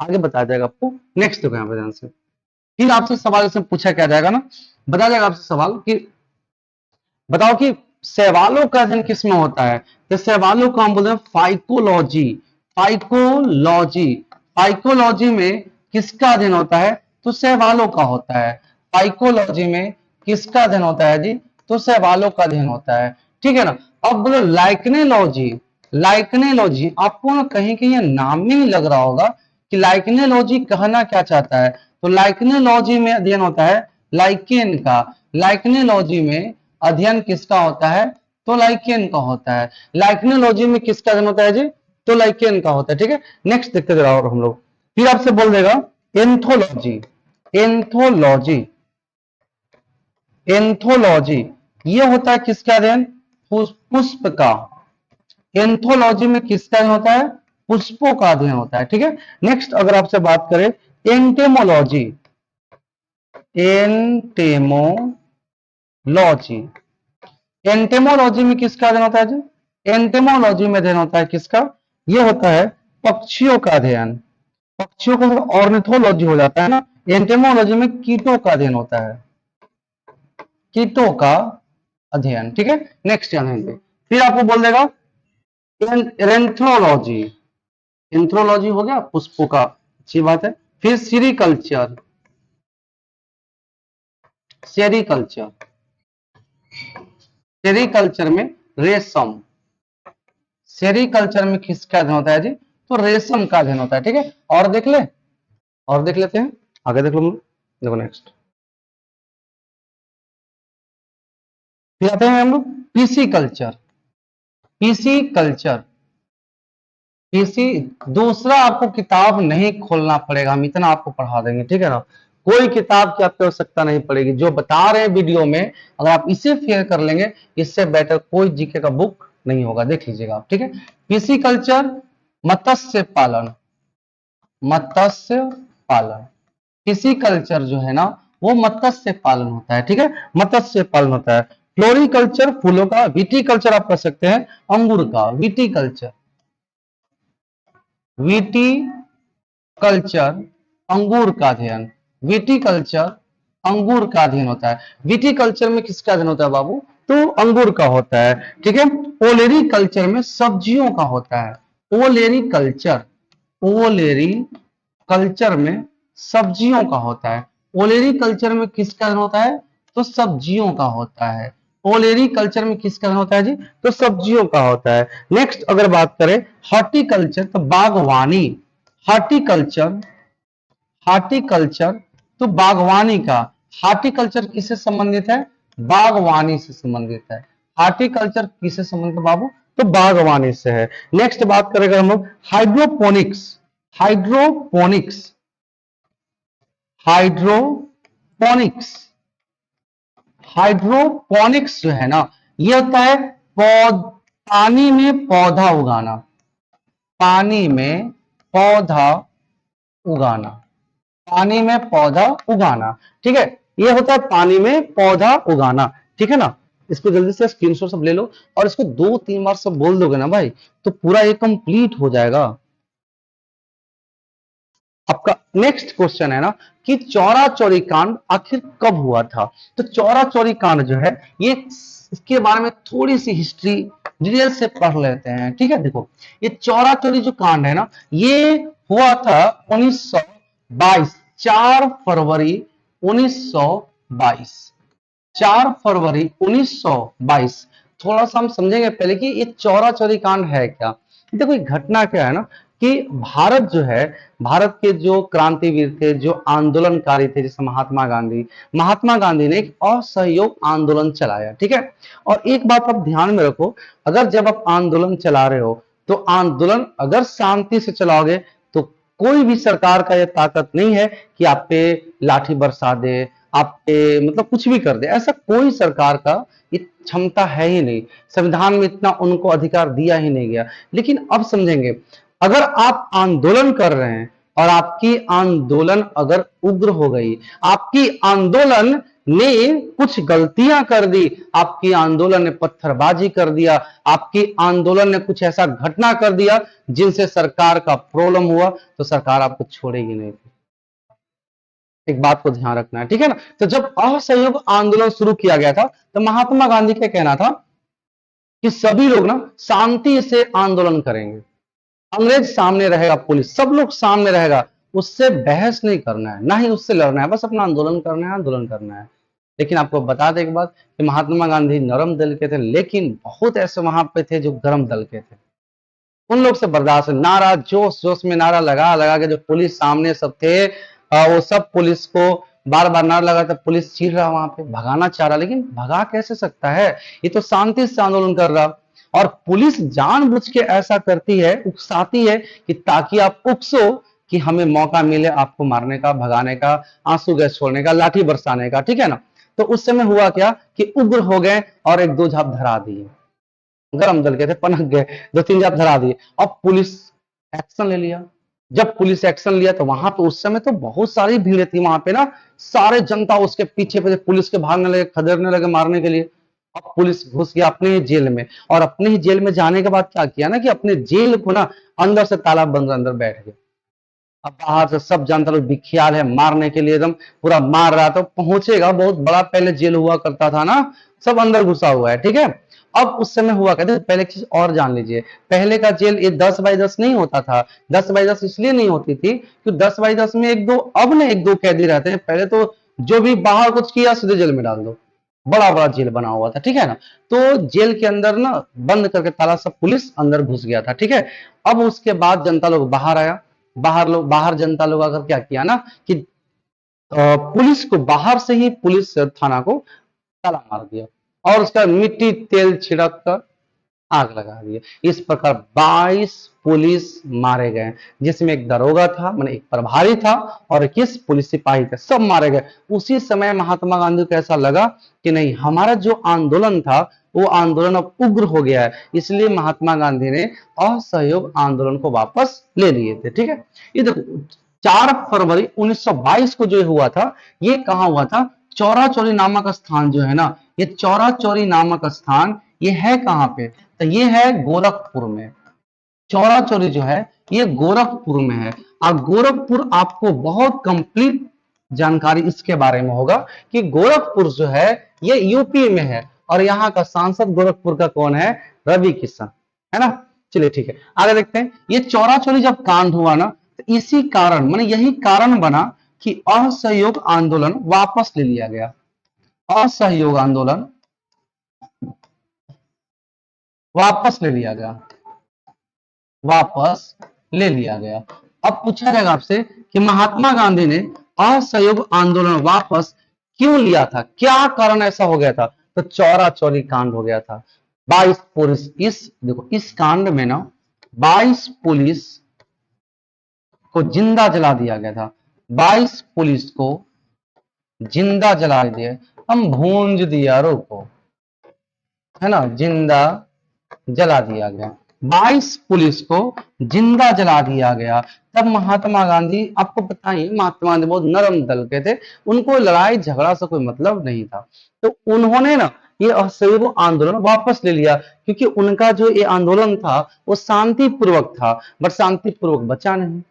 आगे बता जाएगा आपको। नेक्स्ट देखो यहाँ पे ध्यान से, फिर आपसे सवाल इसमें पूछा क्या जाएगा ना, बता जाएगा आपसे सवाल कि बताओ कि शैवालों का अध्ययन किसमें होता है? तो शैवालों को हम बोलते हैं फाइकोलॉजी, फाइकोलॉजी। फाइकोलॉजी में किसका अध्ययन होता है? तो शैवालों का होता है। फाइकोलॉजी में किसका अध्ययन होता है जी? तो शैवालों का अध्ययन होता है, ठीक है ना। अब बोलो लाइकनेलॉजी, लाइकनेलॉजी आपको ना कहीं कहीं नाम में ही लग रहा होगा कि लाइकनेलॉजी कहना क्या चाहता है। तो लाइकनेलॉजी में अध्ययन होता है लाइकेन का। लाइकनेलॉजी में अध्ययन किसका होता है? तो लाइकेन का होता है। लाइकनेलॉजी में किसका अध्ययन होता है जी? तो लाइकेन का होता है, ठीक है। नेक्स्ट देखते जरा और हम लोग, फिर आपसे बोल देगा एंथोलॉजी, एंथोलॉजी, एंथोलॉजी ये होता है किसका अध्ययन? पुष्प का। एंथोलॉजी में किसका अध्ययन होता है? पुष्पों का अध्ययन होता है, ठीक है। नेक्स्ट अगर आपसे बात करें एंटेमोलॉजी, एंटेमोलॉजी, एंटेमोलॉजी में किसका अध्ययन होता है जी? एंटेमोलॉजी में अध्ययन होता है किसका? ये होता है पक्षियों का अध्ययन। पक्षियों का ऑर्निथोलॉजी हो जाता है ना। एंटेमोलॉजी में कीटों का अध्ययन होता है, कीटों का अध्ययन, ठीक है। नेक्स्ट जानेंगे, फिर आपको बोल देगा एंथ्रोलॉजी, एंथ्रोलॉजी हो गया पुष्पों का, अच्छी बात है। फिर सीरीकल्चर, सेरीकल्चर, सेरीकल्चर में रेशम, सेरीकल्चर में किसका अध्ययन होता है जी? तो रेशम का अध्ययन होता है, ठीक है। और देख ले, और देख लेते हैं, आगे देख लो हम लोग। देखो नेक्स्ट, फिर आते हैं हम लोग PC culture, PC culture. PC दूसरा आपको किताब नहीं खोलना पड़ेगा, हम इतना आपको पढ़ा देंगे, ठीक है ना। कोई किताब की आपको आवश्यकता नहीं पड़ेगी, जो बता रहे हैं वीडियो में अगर आप इसे फेयर कर लेंगे, इससे बेटर कोई जीके का बुक नहीं होगा, देख लीजिएगा आप, ठीक है। पीसी कल्चर, मत्स्य पालन, मत्स्य पालन, फिशी कल्चर जो है ना वो मत्स्य पालन होता है, ठीक है, मत्स्य पालन होता है। फ्लोरिकल्चर फूलों का, विटीकल्चर आप कर सकते हैं अंगूर का, विटीकल्चर, विटीकल्चर अंगूर का अध्ययन, विटीकल्चर अंगूर का अध्ययन होता है। विटीकल्चर में किसका अध्ययन होता है बाबू? तो अंगूर का होता है, ठीक है। ओलेरी कल्चर में सब्जियों का होता है, ओलेरी कल्चर, ओलेरी कल्चर में सब्जियों का होता है। ओलेरी कल्चर में किसका अध्ययन होता है? तो सब्जियों का होता है। ओलेरी कल्चर में किसका अध्ययन होता है जी? तो सब्जियों का होता है। नेक्स्ट अगर बात करें हॉर्टिकल्चर, तो बागवानी, हॉर्टिकल्चर, हॉर्टिकल्चर तो बागवानी का। हॉर्टिकल्चर किससे संबंधित है? बागवानी से संबंधित है। हॉर्टिकल्चर किससे संबंधित है बाबू? तो बागवानी से है। नेक्स्ट बात करेंगे हम लोग हाइड्रोपोनिक्स, हाइड्रोपोनिक्स, हाइड्रोपोनिक्स, हाइड्रोपोनिक्स जो है ना ये होता है पानी में पौधा उगाना, पानी में पौधा उगाना, पानी में पौधा उगाना, ठीक है। ये होता है पानी में पौधा उगाना, ठीक है ना। इसको जल्दी से स्क्रीनशॉट सब ले लो और इसको 2-3 बार सब बोल दोगे ना भाई तो पूरा ये कंप्लीट हो जाएगा आपका। नेक्स्ट क्वेश्चन है ना कि चौरा चौरी कांड आखिर कब हुआ था? तो चौरा चौरी कांड जो है ये, इसके बारे में थोड़ी सी हिस्ट्री डिटेल से पढ़ लेते हैं, ठीक है। देखो ये चौरा चौरी जो कांड है ना ये हुआ था 1922, 4 फरवरी 1922, 4 फरवरी 1922। थोड़ा सा हम समझेंगे पहले कि ये चौरा चौरी कांड है क्या। देखो ये घटना क्या है ना कि भारत जो है, भारत के जो क्रांतिवीर थे, जो आंदोलनकारी थे, जैसे महात्मा गांधी, महात्मा गांधी ने एक असहयोग आंदोलन चलाया, ठीक है। और एक बात आप ध्यान में रखो, अगर जब आप आंदोलन चला रहे हो तो आंदोलन अगर शांति से चलाओगे तो कोई भी सरकार का यह ताकत नहीं है कि आप पे लाठी बरसा दे, आप पे मतलब कुछ भी कर दे। ऐसा कोई सरकार का ये क्षमता है ही नहीं, संविधान में इतना उनको अधिकार दिया ही नहीं गया। लेकिन अब समझेंगे, अगर आप आंदोलन कर रहे हैं और आपकी आंदोलन अगर उग्र हो गई, आपकी आंदोलन ने कुछ गलतियां कर दी, आपकी आंदोलन ने पत्थरबाजी कर दिया, आपकी आंदोलन ने कुछ ऐसा घटना कर दिया जिनसे सरकार का प्रॉब्लम हुआ, तो सरकार आपको छोड़ेगी नहीं। एक बात को ध्यान रखना है, ठीक है ना। तो जब असहयोग आंदोलन शुरू किया गया था, तो महात्मा गांधी का कहना था कि सभी लोग ना शांति से आंदोलन करेंगे, अंग्रेज सामने रहेगा, पुलिस सब लोग सामने रहेगा, उससे बहस नहीं करना है, ना ही उससे लड़ना है, बस अपना आंदोलन करना है, आंदोलन करना है। लेकिन आपको बता दें एक बात कि महात्मा गांधी नरम दल के थे, लेकिन बहुत ऐसे वहां पे थे जो गरम दल के थे। उन लोग से बर्दाश्त, नारा जोश जोश में नारा लगा लगा के जो पुलिस सामने सब थे, वो सब पुलिस को बार बार नारा लगा, तो पुलिस चीर रहा, वहां पे भगाना चाह रहा, लेकिन भगा कैसे सकता है, ये तो शांति से आंदोलन कर रहा। और पुलिस जानबूझ के ऐसा करती है, उकसाती है कि ताकि आप उकसो, कि हमें मौका मिले आपको मारने का, भगाने का, आंसू गैस छोड़ने का, लाठी बरसाने का, ठीक है ना। तो उस समय हुआ क्या कि उग्र हो गए और एक दो झाप धरा दिए, गरम दल के थे, पनक गए, दो तीन झाप धरा दिए। अब पुलिस एक्शन ले लिया। जब पुलिस एक्शन लिया तो वहां तो उस समय तो बहुत सारी भीड़ थी वहां पे ना, सारे जनता उसके पीछे पीछे पुलिस के भागने लगे, खदेड़ने लगे मारने के लिए। अब पुलिस घुस गया अपने ही जेल में, और अपने ही जेल में जाने के बाद क्या किया ना कि अपने जेल को ना अंदर से ताला बंद अंदर बैठ गए। अब बाहर से सब जनता लोग बिखियाल है मारने के लिए, एकदम पूरा मार रहा, तो पहुंचेगा, बहुत बड़ा पहले जेल हुआ करता था ना, सब अंदर घुसा हुआ है, ठीक है। अब उस समय हुआ कहते पहले एक चीज और जान लीजिए, पहले का जेल ये 10 बाई 10 नहीं होता था। 10 बाई 10 इसलिए नहीं होती थी क्योंकि 10 बाई 10 में एक दो, अब ना एक दो कैदी रहते हैं, पहले तो जो भी बाहर कुछ किया सीधे जेल में डाल दो, बड़ा बड़ा जेल बना हुआ था, ठीक है ना। तो जेल के अंदर ना बंद करके ताला, सब पुलिस अंदर घुस गया था, ठीक है। अब उसके बाद जनता लोग बाहर आया, बाहर जनता लोग आकर क्या किया ना कि पुलिस को बाहर से ही पुलिस थाना को ताला मार दिया, और उसका मिट्टी तेल छिड़क कर आग लगा दिया। इस प्रकार 22 पुलिस मारे गए, जिसमें एक दरोगा था, माने एक प्रभारी था, और 21 पुलिस सिपाही थे, सब मारे गए। उसी समय महात्मा गांधी को ऐसा लगा कि नहीं, हमारा जो आंदोलन था वो आंदोलन अब उग्र हो गया है, इसलिए महात्मा गांधी ने असहयोग आंदोलन को वापस ले लिए थे, ठीक है। ये देखो 4 फरवरी 1922 को जो हुआ था, ये कहां हुआ था, चौरा चौरी नामक स्थान जो है ना, ये चौरा चौरी नामक स्थान ये है कहां पे, तो ये है गोरखपुर में। चौरा चौरी जो है ये गोरखपुर में है। और गोरखपुर आपको बहुत कंप्लीट जानकारी इसके बारे में होगा कि गोरखपुर जो है ये यूपी में है, और यहाँ का सांसद गोरखपुर का कौन है, रवि किशन, है ना। चलिए ठीक है, आगे देखते हैं। ये चौरा चौरी जब कांड हुआ ना, तो इसी कारण माने यही कारण बना कि असहयोग आंदोलन वापस ले लिया गया। असहयोग आंदोलन वापस ले लिया गया, वापस ले लिया गया। अब पूछा जाएगा आपसे कि महात्मा गांधी ने असहयोग आंदोलन वापस क्यों लिया था, क्या कारण ऐसा हो गया था, तो चौरा चौरी कांड हो गया था। 22 पुलिस, इस देखो इस कांड में ना 22 पुलिस को जिंदा जला दिया गया था। 22 पुलिस को जिंदा जला दिया, हम भूंज दिया को, है ना, जिंदा जला दिया गया। 22 पुलिस को जिंदा जला दिया गया। तब महात्मा गांधी, आपको बताइए महात्मा गांधी बहुत नरम दल के थे, उनको लड़ाई झगड़ा से कोई मतलब नहीं था, तो उन्होंने ना ये असहयोग आंदोलन वापस ले लिया, क्योंकि उनका जो ये आंदोलन था वो शांतिपूर्वक था, बट शांतिपूर्वक बचा नहीं,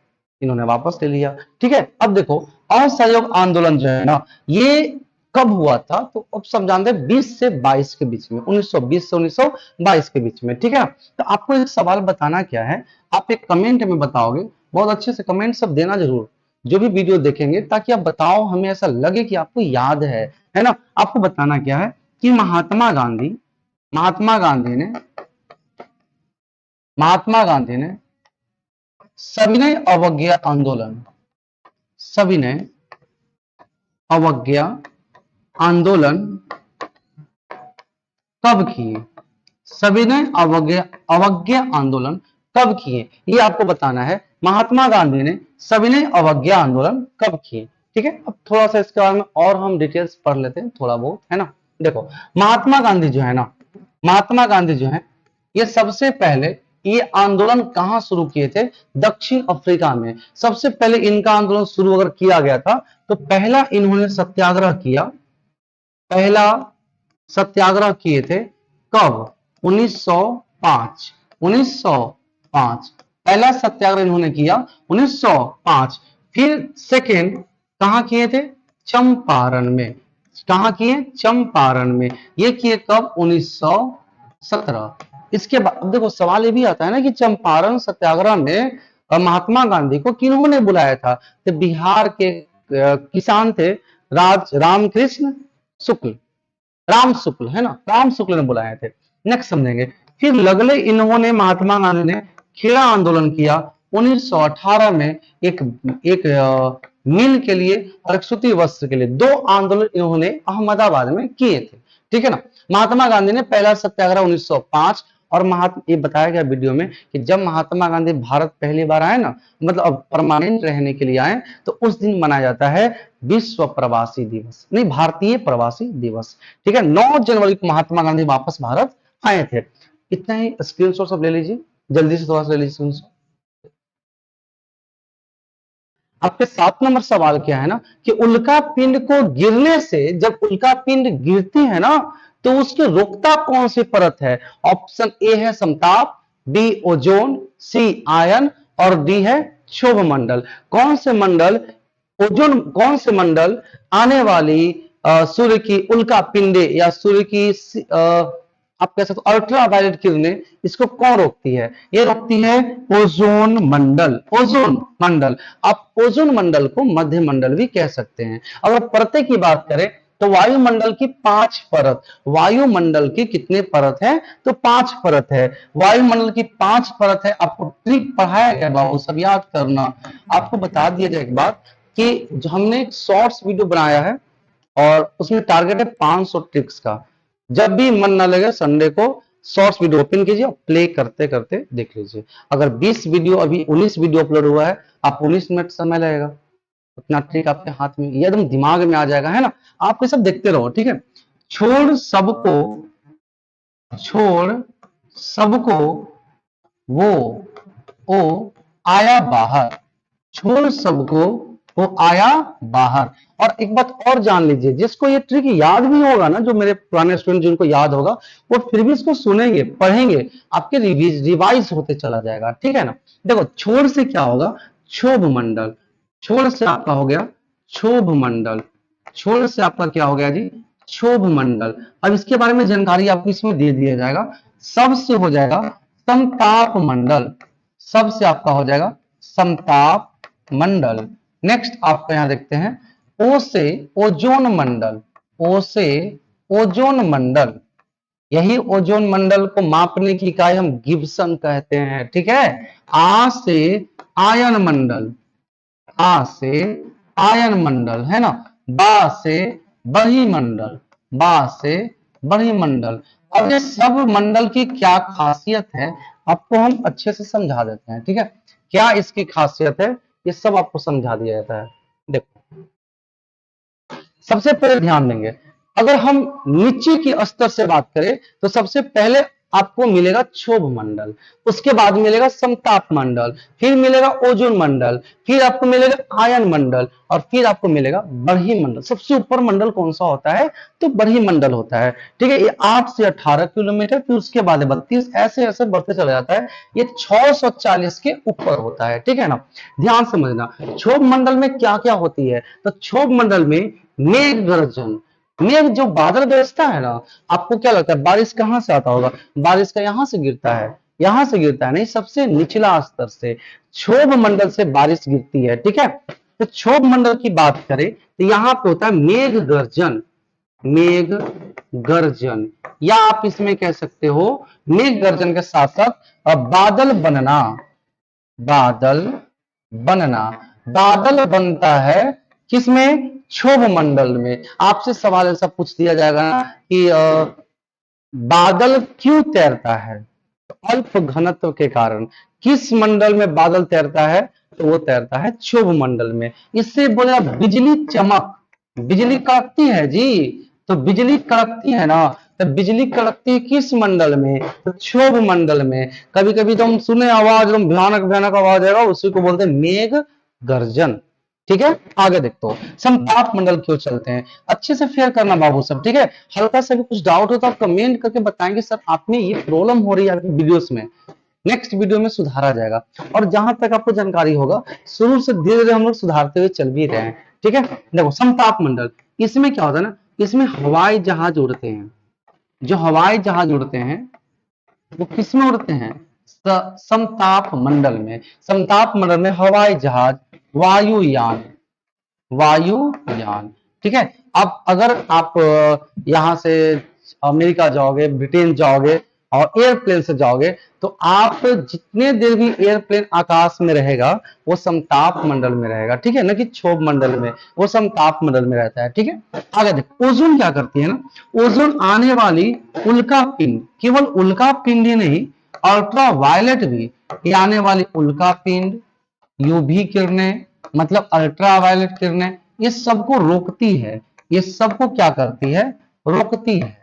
इन्होंने वापस ले लिया, ठीक है। अब देखो असहयोग आंदोलन जो है ना, ये कब हुआ था, तो अब सब जानते हैं 20 से 22 के बीच में, 1920 से 1922 के बीच में, ठीक है। तो आपको एक सवाल बताना क्या है, आप एक कमेंट में बताओगे, बहुत अच्छे से कमेंट सब देना जरूर, जो भी वीडियो देखेंगे, ताकि आप बताओ, हमें ऐसा लगे कि आपको याद है ना। आपको बताना क्या है कि महात्मा गांधी ने सविनय अवज्ञा आंदोलन, सविनय अवज्ञा आंदोलन कब किए, सविनय अवज्ञा आंदोलन कब किए, ये आपको बताना है। महात्मा गांधी ने सविनय अवज्ञा आंदोलन कब किए, ठीक है। अब थोड़ा सा इसके बारे में और हम डिटेल्स पढ़ लेते हैं थोड़ा बहुत, है ना। देखो महात्मा गांधी जो है ना, महात्मा गांधी जो है ये सबसे पहले ये आंदोलन कहां शुरू किए थे, दक्षिण अफ्रीका में। सबसे पहले इनका आंदोलन शुरू अगर किया गया था तो पहला इन्होंने सत्याग्रह किया, पहला सत्याग्रह किए थे कब, 1905। 1905 पहला सत्याग्रह इन्होंने किया 1905। फिर सेकेंड कहां किए थे, चंपारण में। कहां किए, चंपारण में। ये किए कब, 1917। इसके बाद देखो सवाल ये भी आता है ना कि चंपारण सत्याग्रह में महात्मा गांधी को किन्होंने बुलाया था, तो बिहार के किसान थे रामकृष्ण शुक्ल, राम शुक्ल, है ना, राम शुक्ल ने बुलाए थे। नेक्स्ट समझेंगे। फिर लगले इन्होंने महात्मा गांधी ने खेड़ा आंदोलन किया 1918 में, एक एक मिल के लिए और एक सूती वस्त्र के लिए। दो आंदोलन इन्होंने अहमदाबाद में किए थे, ठीक है ना। महात्मा गांधी ने पहला सत्याग्रह 1905, और ये बताया गया वीडियो में कि जब महात्मा गांधी भारत पहली बार आए ना, मतलब अब परमानेंट रहने के लिए आए, तो उस दिन मनाया जाता है विश्व प्रवासी दिवस, नहीं भारतीय प्रवासी दिवस, ठीक है। 9 जनवरी को महात्मा गांधी वापस भारत आए थे। इतना ही स्क्रीनशॉट सब ले लीजिए, जल्दी से थोड़ा सा ले लीजिए स्क्रीनशॉट। आपके 7 नंबर सवाल क्या है ना कि उल्का पिंड को गिरने से, जब उल्का पिंड गिरती है ना तो उसके रोकता कौन सी परत है। ऑप्शन ए है समताप, बी ओजोन, सी आयन और डी है क्षोभ मंडल। कौन से मंडल, ओजोन कौन से मंडल आने वाली सूर्य की उल्का पिंडे या सूर्य की आप कह सकते हो अल्ट्रा वायलेट किरणें, इसको कौन रोकती है, ये रोकती है ओजोन मंडल। ओजोन मंडल, आप ओजोन मंडल को मध्य मंडल भी कह सकते हैं। अगर परतें की बात करें तो वायुमंडल की 5 परत, वायुमंडल की कितने परत है, तो 5 परत है। वायुमंडल की 5 परत है। आपको ट्रिक पढ़ाया गया बाबू, सब याद करना। आपको बता दिया जाए एक बात कि जो हमने एक शॉर्ट्स वीडियो बनाया है और उसमें टारगेट है 500 ट्रिक्स का। जब भी मन ना लगे संडे को शॉर्ट्स वीडियो ओपन कीजिए और प्ले करते करते देख लीजिए। अगर 20 वीडियो, अभी 19 वीडियो अपलोड हुआ है, आप 19 मिनट समय लगेगा, उतना ट्रिक आपके हाथ में एकदम दिमाग में आ जाएगा, है ना। आप ये सब देखते रहो, ठीक है। छोड़ सबको, छोड़ सबको वो ओ आया बाहर, छोड़ सबको वो आया बाहर। और एक बात और जान लीजिए, जिसको ये ट्रिक याद भी होगा ना, जो मेरे पुराने स्टूडेंट जिनको याद होगा, वो फिर भी इसको सुनेंगे पढ़ेंगे, आपके रिवाइज होते चला जाएगा, ठीक है ना। देखो छोड़ से क्या होगा, क्षोभ मंडल। छोड़ से आपका हो गया क्षोभ मंडल। छोड़ से आपका क्या हो गया जी, क्षोभ मंडल। अब इसके बारे में जानकारी आपको इसमें दे दिया जाएगा। सबसे हो जाएगा समताप मंडल, सबसे आपका हो जाएगा समताप मंडल। नेक्स्ट आपका यहां देखते हैं ओ से ओजोन मंडल, ओ से ओजोन मंडल। यही ओजोन मंडल को मापने की इकाई हम गिब्सन कहते हैं, ठीक है। आ से आयन मंडल, आ से आयन मंडल, है ना। बा से बही मंडल, बा से बही मंडल। अब ये सब मंडल की क्या खासियत है आपको हम अच्छे से समझा देते हैं, ठीक है। क्या इसकी खासियत है ये सब आपको समझा दिया जाता है। देखो सबसे पहले ध्यान देंगे, अगर हम नीचे की स्तर से बात करें तो सबसे पहले आपको मिलेगा क्षोभ मंडल, उसके बाद मिलेगा समताप मंडल, फिर मिलेगा ओजोन मंडल, फिर आपको मिलेगा आयन मंडल और फिर आपको मिलेगा बरही मंडल। सबसे ऊपर मंडल कौन सा होता है, तो बरही मंडल होता है, ठीक है। ये 8 से 18 किलोमीटर, फिर उसके बाद 32, ऐसे ऐसे बढ़ते चला जाता है। ये 640 के ऊपर होता है, ठीक है ना। ध्यान समझना, क्षोभ मंडल में क्या क्या होती है, तो क्षोभ मंडल में मेघ गर्जन, मेघ जो बादल गरजता है ना, आपको क्या लगता है बारिश कहां से आता होगा, बारिश का यहां से गिरता है, यहां से गिरता है नहीं, सबसे निचला स्तर से क्षोभ मंडल से बारिश गिरती है, ठीक है। तो क्षोभ मंडल की बात करें तो यहां पे होता है मेघ गर्जन, मेघ गर्जन, या आप इसमें कह सकते हो मेघ गर्जन के साथ साथ बादल बनना, बादल बनना। बादल बनता है किसमें, क्षोभ मंडल में। आपसे सवाल ऐसा पूछ दिया जाएगा ना कि बादल क्यों तैरता है, तो अल्प घनत्व के कारण। किस मंडल में बादल तैरता है? तो वो तैरता है क्षोभ मंडल में। इससे बोला बिजली चमक, बिजली कड़कती है जी, तो बिजली कड़कती है ना, तो बिजली कड़कती है किस मंडल में? तो क्षोभ मंडल में। कभी कभी तो हम सुने आवाज, एकदम भयानक भयानक आवाज आएगा, उसी को बोलते हैं मेघ गर्जन। ठीक है, आगे देखते हो समताप मंडल क्यों चलते हैं। अच्छे से फेयर करना बाबू सब, ठीक है। हल्का सा भी कुछ डाउट हो तो आप कमेंट करके बताएंगे सर आप में ये प्रॉब्लम हो रही है आपकी वीडियोस में, नेक्स्ट वीडियो में सुधारा जाएगा। और जहां तक आपको जानकारी होगा, शुरू से धीरे धीरे हम लोग सुधारते हुए चल भी रहे हैं, ठीक है। देखो समताप मंडल, इसमें क्या होता है ना, इसमें हवाई जहाज उड़ते हैं। जो हवाई जहाज उड़ते हैं वो किस में उड़ते हैं? समताप मंडल में। समताप मंडल में हवाई जहाज, वायुयान, वायुयान, ठीक है। अब अगर आप यहां से अमेरिका जाओगे, ब्रिटेन जाओगे और एयरप्लेन से जाओगे, तो आप जितने देर भी एयरप्लेन आकाश में रहेगा वो समताप मंडल में रहेगा, ठीक है ना, कि क्षोभ मंडल में, वो समताप मंडल में रहता है, ठीक है। आगे देखो ओजोन क्या करती है ना, ओजोन आने वाली उल्का पिंड, केवल उल्का पिंड ही नहीं, अल्ट्रा वायलेट भी, ये आने वाली उल्का पिंड, यूवी किरणें, मतलब अल्ट्रा वायलेट किरणें, ये सबको रोकती है। ये सबको क्या करती है? रोकती है।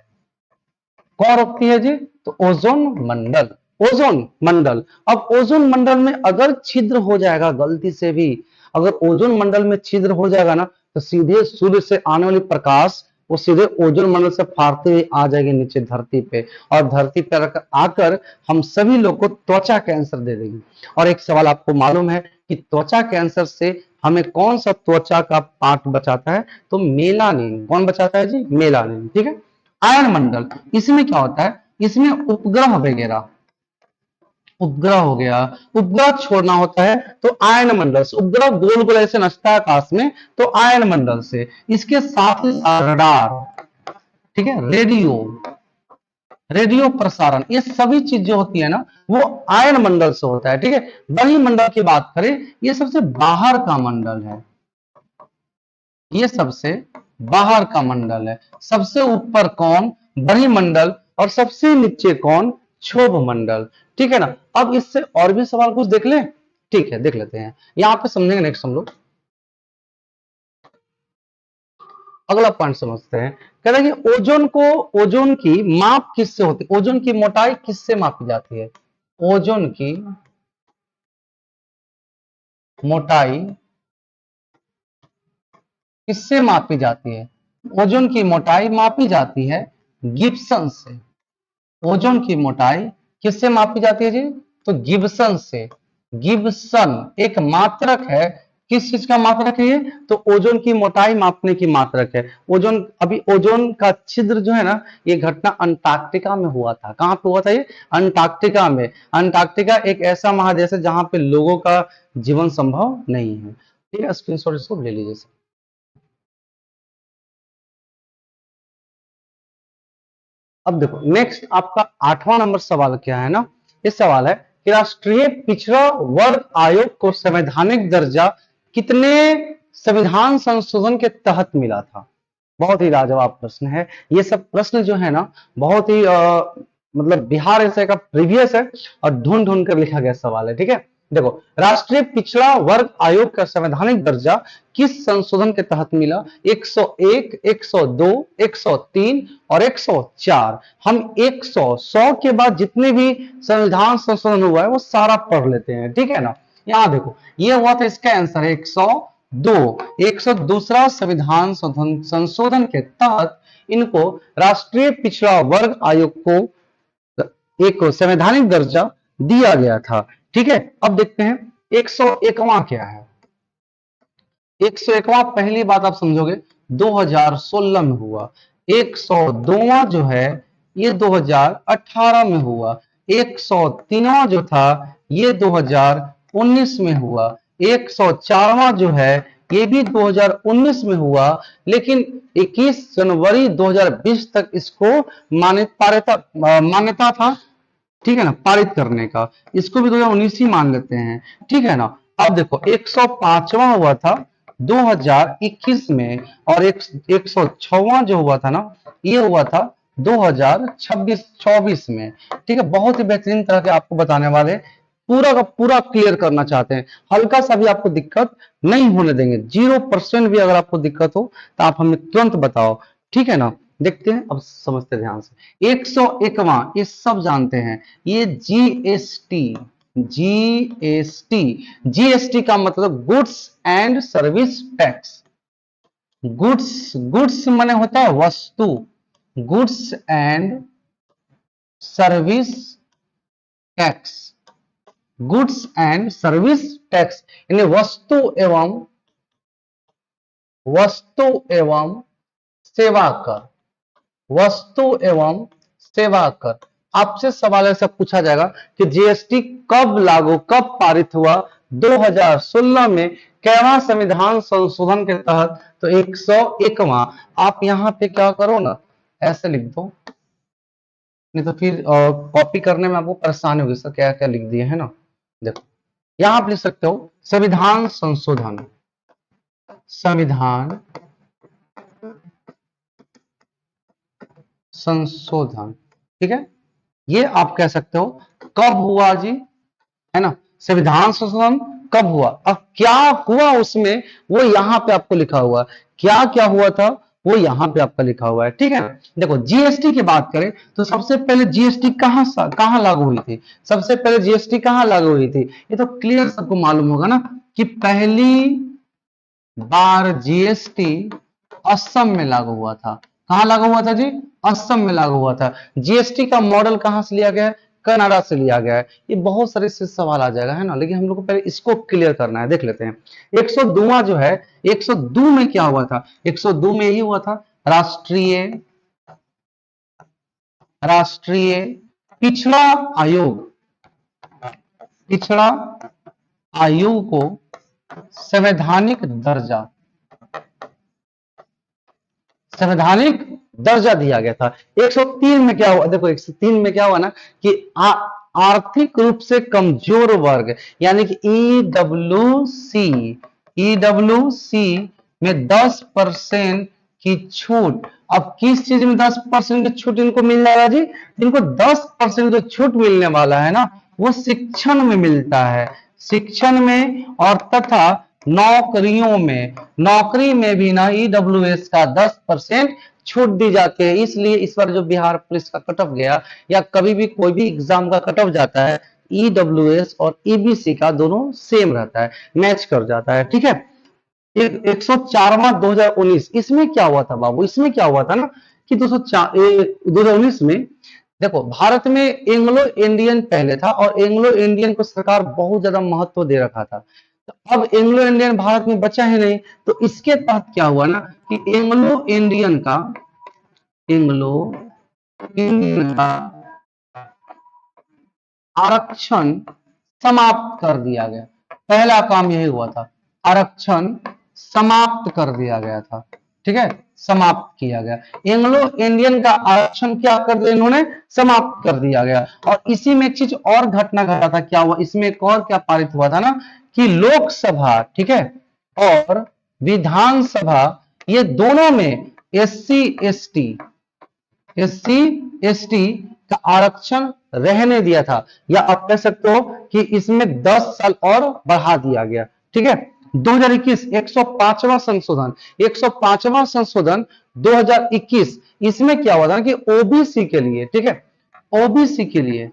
कौन रोकती है जी? तो ओजोन मंडल, ओजोन मंडल। अब ओजोन मंडल में अगर छिद्र हो जाएगा गलती से भी, अगर ओजोन मंडल में छिद्र हो जाएगा ना, तो सीधे सूर्य से आने वाली प्रकाश वो सीधे ओजोन मंडल से फाड़ते हुए आ जाएगी नीचे धरती पे, और धरती पर आकर हम सभी लोग को त्वचा कैंसर दे देगी। और एक सवाल आपको मालूम है कि त्वचा कैंसर से हमें कौन सा त्वचा का पार्ट बचाता है? तो मेलानिन। कौन बचाता है जी? मेलानिन, ठीक है। आयन मंडल, इसमें क्या होता है? इसमें उपग्रह वगैरह, उपग्रह हो गया, उपग्रह छोड़ना होता है तो आयन मंडल से। उपग्रह गोल गोल ऐसे नचता है आकाश में, तो आयन मंडल से। इसके साथ ही रडार, ठीक है, रेडियो, रेडियो प्रसारण, ये सभी चीज जो होती है ना वो आयन मंडल से होता है, ठीक है। बड़ी मंडल की बात करें, ये सबसे बाहर का मंडल है, ये सबसे बाहर का मंडल है। सबसे ऊपर कौन? बहिमंडल, और सबसे नीचे कौन? क्षोभ मंडल, ठीक है ना। अब इससे और भी सवाल कुछ देख ले, ठीक है, देख लेते हैं, यहां पे समझेंगे नेक्स्ट हम लोग। अगला पॉइंट समझते हैं। कह रहे हैं कि ओजोन को, ओजोन की माप किससे होती है? ओजोन की मोटाई किससे मापी जाती है? ओजोन की मोटाई किससे मापी जाती है? ओजोन की मोटाई मापी जाती है गिब्सन से। ओजोन की मोटाई किससे मापी जाती है जी? तो गिब्सन से। गिब्सन एक मात्रक है, किस चीज का मात्रक है ये? तो ओजोन की मोटाई मापने की मात्रक है। ओजोन, अभी ओजोन का छिद्र जो है ना, ये घटना अंटार्कटिका में हुआ था। कहां पे हुआ था ये? अंटार्कटिका में। अंटार्कटिका एक ऐसा महादेश है जहां पे लोगों का जीवन संभव नहीं है, ठीक है। स्क्रीनशॉट इसको ले लीजिए। अब देखो नेक्स्ट आपका 8वां नंबर सवाल क्या है ना, ये सवाल है कि राष्ट्रीय पिछड़ा वर्ग आयोग को संवैधानिक दर्जा कितने संविधान संशोधन के तहत मिला था? बहुत ही लाजवाब प्रश्न है। ये सब प्रश्न जो है ना बहुत ही मतलब बिहार ऐसे का प्रीवियस है और ढूंढ ढूंढ कर लिखा गया सवाल है, ठीक है। देखो राष्ट्रीय पिछड़ा वर्ग आयोग का संवैधानिक दर्जा किस संशोधन के तहत मिला? 101, 102, 103 और 104। हम 100 के बाद जितने भी संविधान संशोधन हुआ है वो सारा पढ़ लेते हैं, ठीक है ना। यहां देखो ये हुआ था, इसका आंसर है 102। 102वां संविधान संशोधन के तहत इनको राष्ट्रीय पिछड़ा वर्ग आयोग को एक संवैधानिक दर्जा दिया गया था, ठीक है। अब देखते हैं 101वां क्या है। 101वां पहली बात आप समझोगे 2016 में हुआ। 102वां जो है ये 2018 में हुआ। 103वां जो था ये 2019 में हुआ। 104वां जो है ये भी 2019 में हुआ, लेकिन 21 जनवरी 2020 तक इसको मान्यता था, ठीक है ना, पारित करने का। इसको भी 2019 ही मान लेते हैं, ठीक है ना। अब देखो 105वां हुआ था 2021 में, और 106वां जो हुआ था ना ये हुआ था 2026-24 में, ठीक है। बहुत ही बेहतरीन तरह के आपको बताने वाले पूरा का पूरा क्लियर करना चाहते हैं, हल्का सा भी आपको दिक्कत नहीं होने देंगे, 0% भी अगर आपको दिक्कत हो तो आप हमें तुरंत बताओ, ठीक है ना। देखते हैं, अब समझते हैं ध्यान से। 101वां, ये सब जानते हैं, ये जीएसटी। जीएसटी, जीएसटी का मतलब goods and service tax. Goods, goods माने होता है वस्तु, goods and service tax, goods and service tax यानी वस्तु एवं सेवा कर, वस्तु एवं सेवा कर। आपसे सवाल ऐसा पूछा जाएगा कि जीएसटी कब पारित हुआ, 2016 में कैवा संविधान संशोधन के तहत, तो 101वां। आप यहां पे क्या करो ना, ऐसे लिख दो, नहीं तो फिर कॉपी करने में आपको परेशानी होगी, सर क्या क्या लिख दिए है ना। देखो यहां आप लिख सकते हो संविधान संशोधन, संविधान संशोधन, ठीक है। ये आप कह सकते हो कब हुआ जी, है ना, संविधान संशोधन कब हुआ। अब क्या हुआ उसमें, वो यहां पे आपको लिखा हुआ, क्या क्या हुआ था वो यहां पे आपका लिखा हुआ है, ठीक है। देखो जीएसटी की बात करें तो सबसे पहले जीएसटी कहां लागू हुई थी, सबसे पहले जीएसटी कहां लागू हुई थी, ये तो क्लियर सबको मालूम होगा ना कि पहली बार जीएसटी असम में लागू हुआ था। कहां लागू हुआ था जी, असम में लागू हुआ था। जीएसटी का मॉडल कहां से लिया गया है, कनाडा से लिया गया है। ये बहुत सारे से सवाल आ जाएगा, है ना, लेकिन हम लोग को पहले इसको क्लियर करना है। देख लेते हैं 102वां जो है, 102 में क्या हुआ था, 102 में यही हुआ था, राष्ट्रीय राष्ट्रीय पिछड़ा आयोग, पिछड़ा आयोग को संवैधानिक दर्जा, संवैधानिक दर्जा दिया गया था। 103 में क्या हुआ, देखो 103 में क्या हुआ ना कि आर्थिक रूप से कमजोर वर्ग यानी कि ईडब्ल्यूसी, ईडब्ल्यूसी में 10% की छूट। अब किस चीज में 10% की छूट इनको मिल जाएगा जी, इनको 10% जो छूट मिलने वाला है ना वो शिक्षण में मिलता है, शिक्षण में, और तथा नौकरियों में, नौकरी में भी ना ईडब्ल्यूएस का 10% छूट दी जाती है। इसलिए इस बार जो बिहार पुलिस का कट ऑफ गया या कभी भी कोई भी एग्जाम का कट ऑफ जाता है, ईडब्ल्यूएस और ईबीसी का दोनों सेम रहता है, मैच कर जाता है, ठीक है। 104वां 2019, इसमें क्या हुआ था बाबू, इसमें क्या हुआ था ना कि 2019 में देखो भारत में एंग्लो इंडियन पहले था और एंग्लो इंडियन को सरकार बहुत ज्यादा महत्व दे रखा था। तो अब एंग्लो इंडियन भारत में बचा ही नहीं, तो इसके तहत क्या हुआ ना कि एंग्लो इंडियन का, एंग्लो इंडियन का आरक्षण समाप्त कर दिया गया। पहला काम यही हुआ था, आरक्षण समाप्त कर दिया गया था, ठीक है, समाप्त किया गया। एंग्लो इंडियन का आरक्षण क्या कर दिया इन्होंने, समाप्त कर दिया गया। और इसी में एक चीज और घटना घटा था, क्या हुआ इसमें, एक और क्या पारित हुआ था ना कि लोकसभा, ठीक है, और विधानसभा, ये दोनों में एससी एसटी, एससी एसटी का आरक्षण रहने दिया था, या आप कह सकते हो कि इसमें 10 साल और बढ़ा दिया गया, ठीक है। 2021 105वां संशोधन, 105वां संशोधन 2021, इसमें क्या हुआ था कि ओबीसी के लिए, ठीक है, ओबीसी के लिए,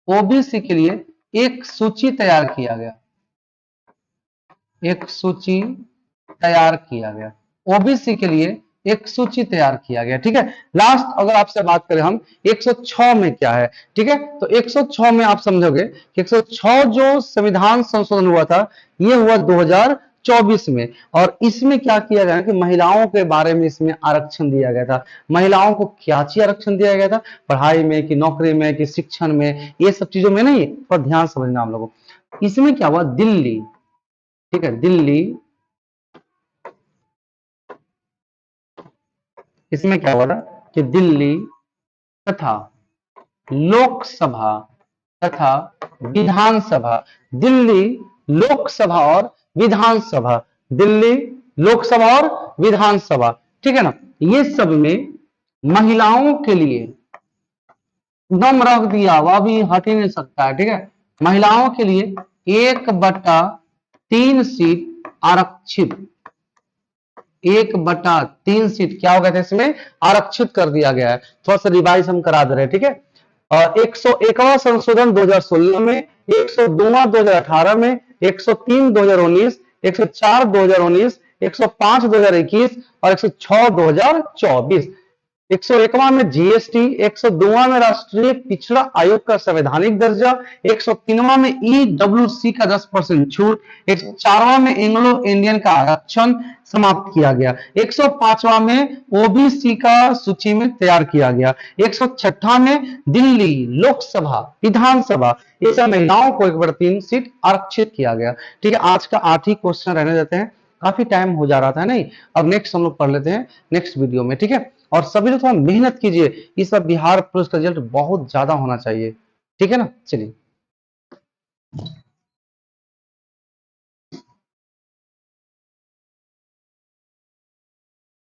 ओबीसी के लिए एक सूची तैयार किया गया, एक सूची तैयार किया गया, ओबीसी के लिए एक सूची तैयार किया गया, ठीक है। लास्ट अगर आपसे बात करें हम 106 में क्या है, ठीक है, तो 106 में आप समझोगे कि 106 जो संविधान संशोधन हुआ था ये हुआ 2024 में, और इसमें क्या किया गया कि महिलाओं के बारे में इसमें आरक्षण दिया गया था। महिलाओं को क्या चीज आरक्षण दिया गया था, पढ़ाई में कि नौकरी में कि शिक्षण में, ये सब चीजों में नहीं, पर ध्यान समझना हम लोगों को। इसमें क्या हुआ, दिल्ली, ठीक है, दिल्ली, इसमें क्या हुआ था कि दिल्ली तथा लोकसभा तथा विधानसभा, दिल्ली लोकसभा और विधानसभा, दिल्ली लोकसभा और विधानसभा, ठीक है ना, ये सब में महिलाओं के लिए दम रख दिया, वह भी हट ही नहीं सकता है, ठीक है। महिलाओं के लिए 1/3 सीट आरक्षित, 1/3 सीट क्या हो गया था इसमें, आरक्षित कर दिया गया है। थोड़ा सा रिवाइज हम करा दे रहे हैं, ठीक है। 101वां संशोधन 2016 में, 102वां 2018 में, 103 2019, 104 2019, 105 2021 और 106 2024। 101वां में जीएसटी, 102वां में राष्ट्रीय पिछड़ा आयोग का संवैधानिक दर्जा, 103वां में ईडब्ल्यूसी का 10% छूट, 104वां में एंग्लो इंडियन का आरक्षण समाप्त किया गया, 105वां में ओबीसी का सूची में तैयार किया गया, 106वां में दिल्ली लोकसभा विधानसभा ये सब महिलाओं को 1/3 सीट आरक्षित किया गया। ठीक है, आज का 8 ही क्वेश्चन रहने देते हैं, काफी टाइम हो जा रहा था नहीं। अब नेक्स्ट हम लोग पढ़ लेते हैं नेक्स्ट वीडियो में, ठीक है। और सभी लोग थोड़ा मेहनत कीजिए, इस बार बिहार पुलिस का रिजल्ट बहुत ज्यादा होना चाहिए, ठीक है ना। चलिए।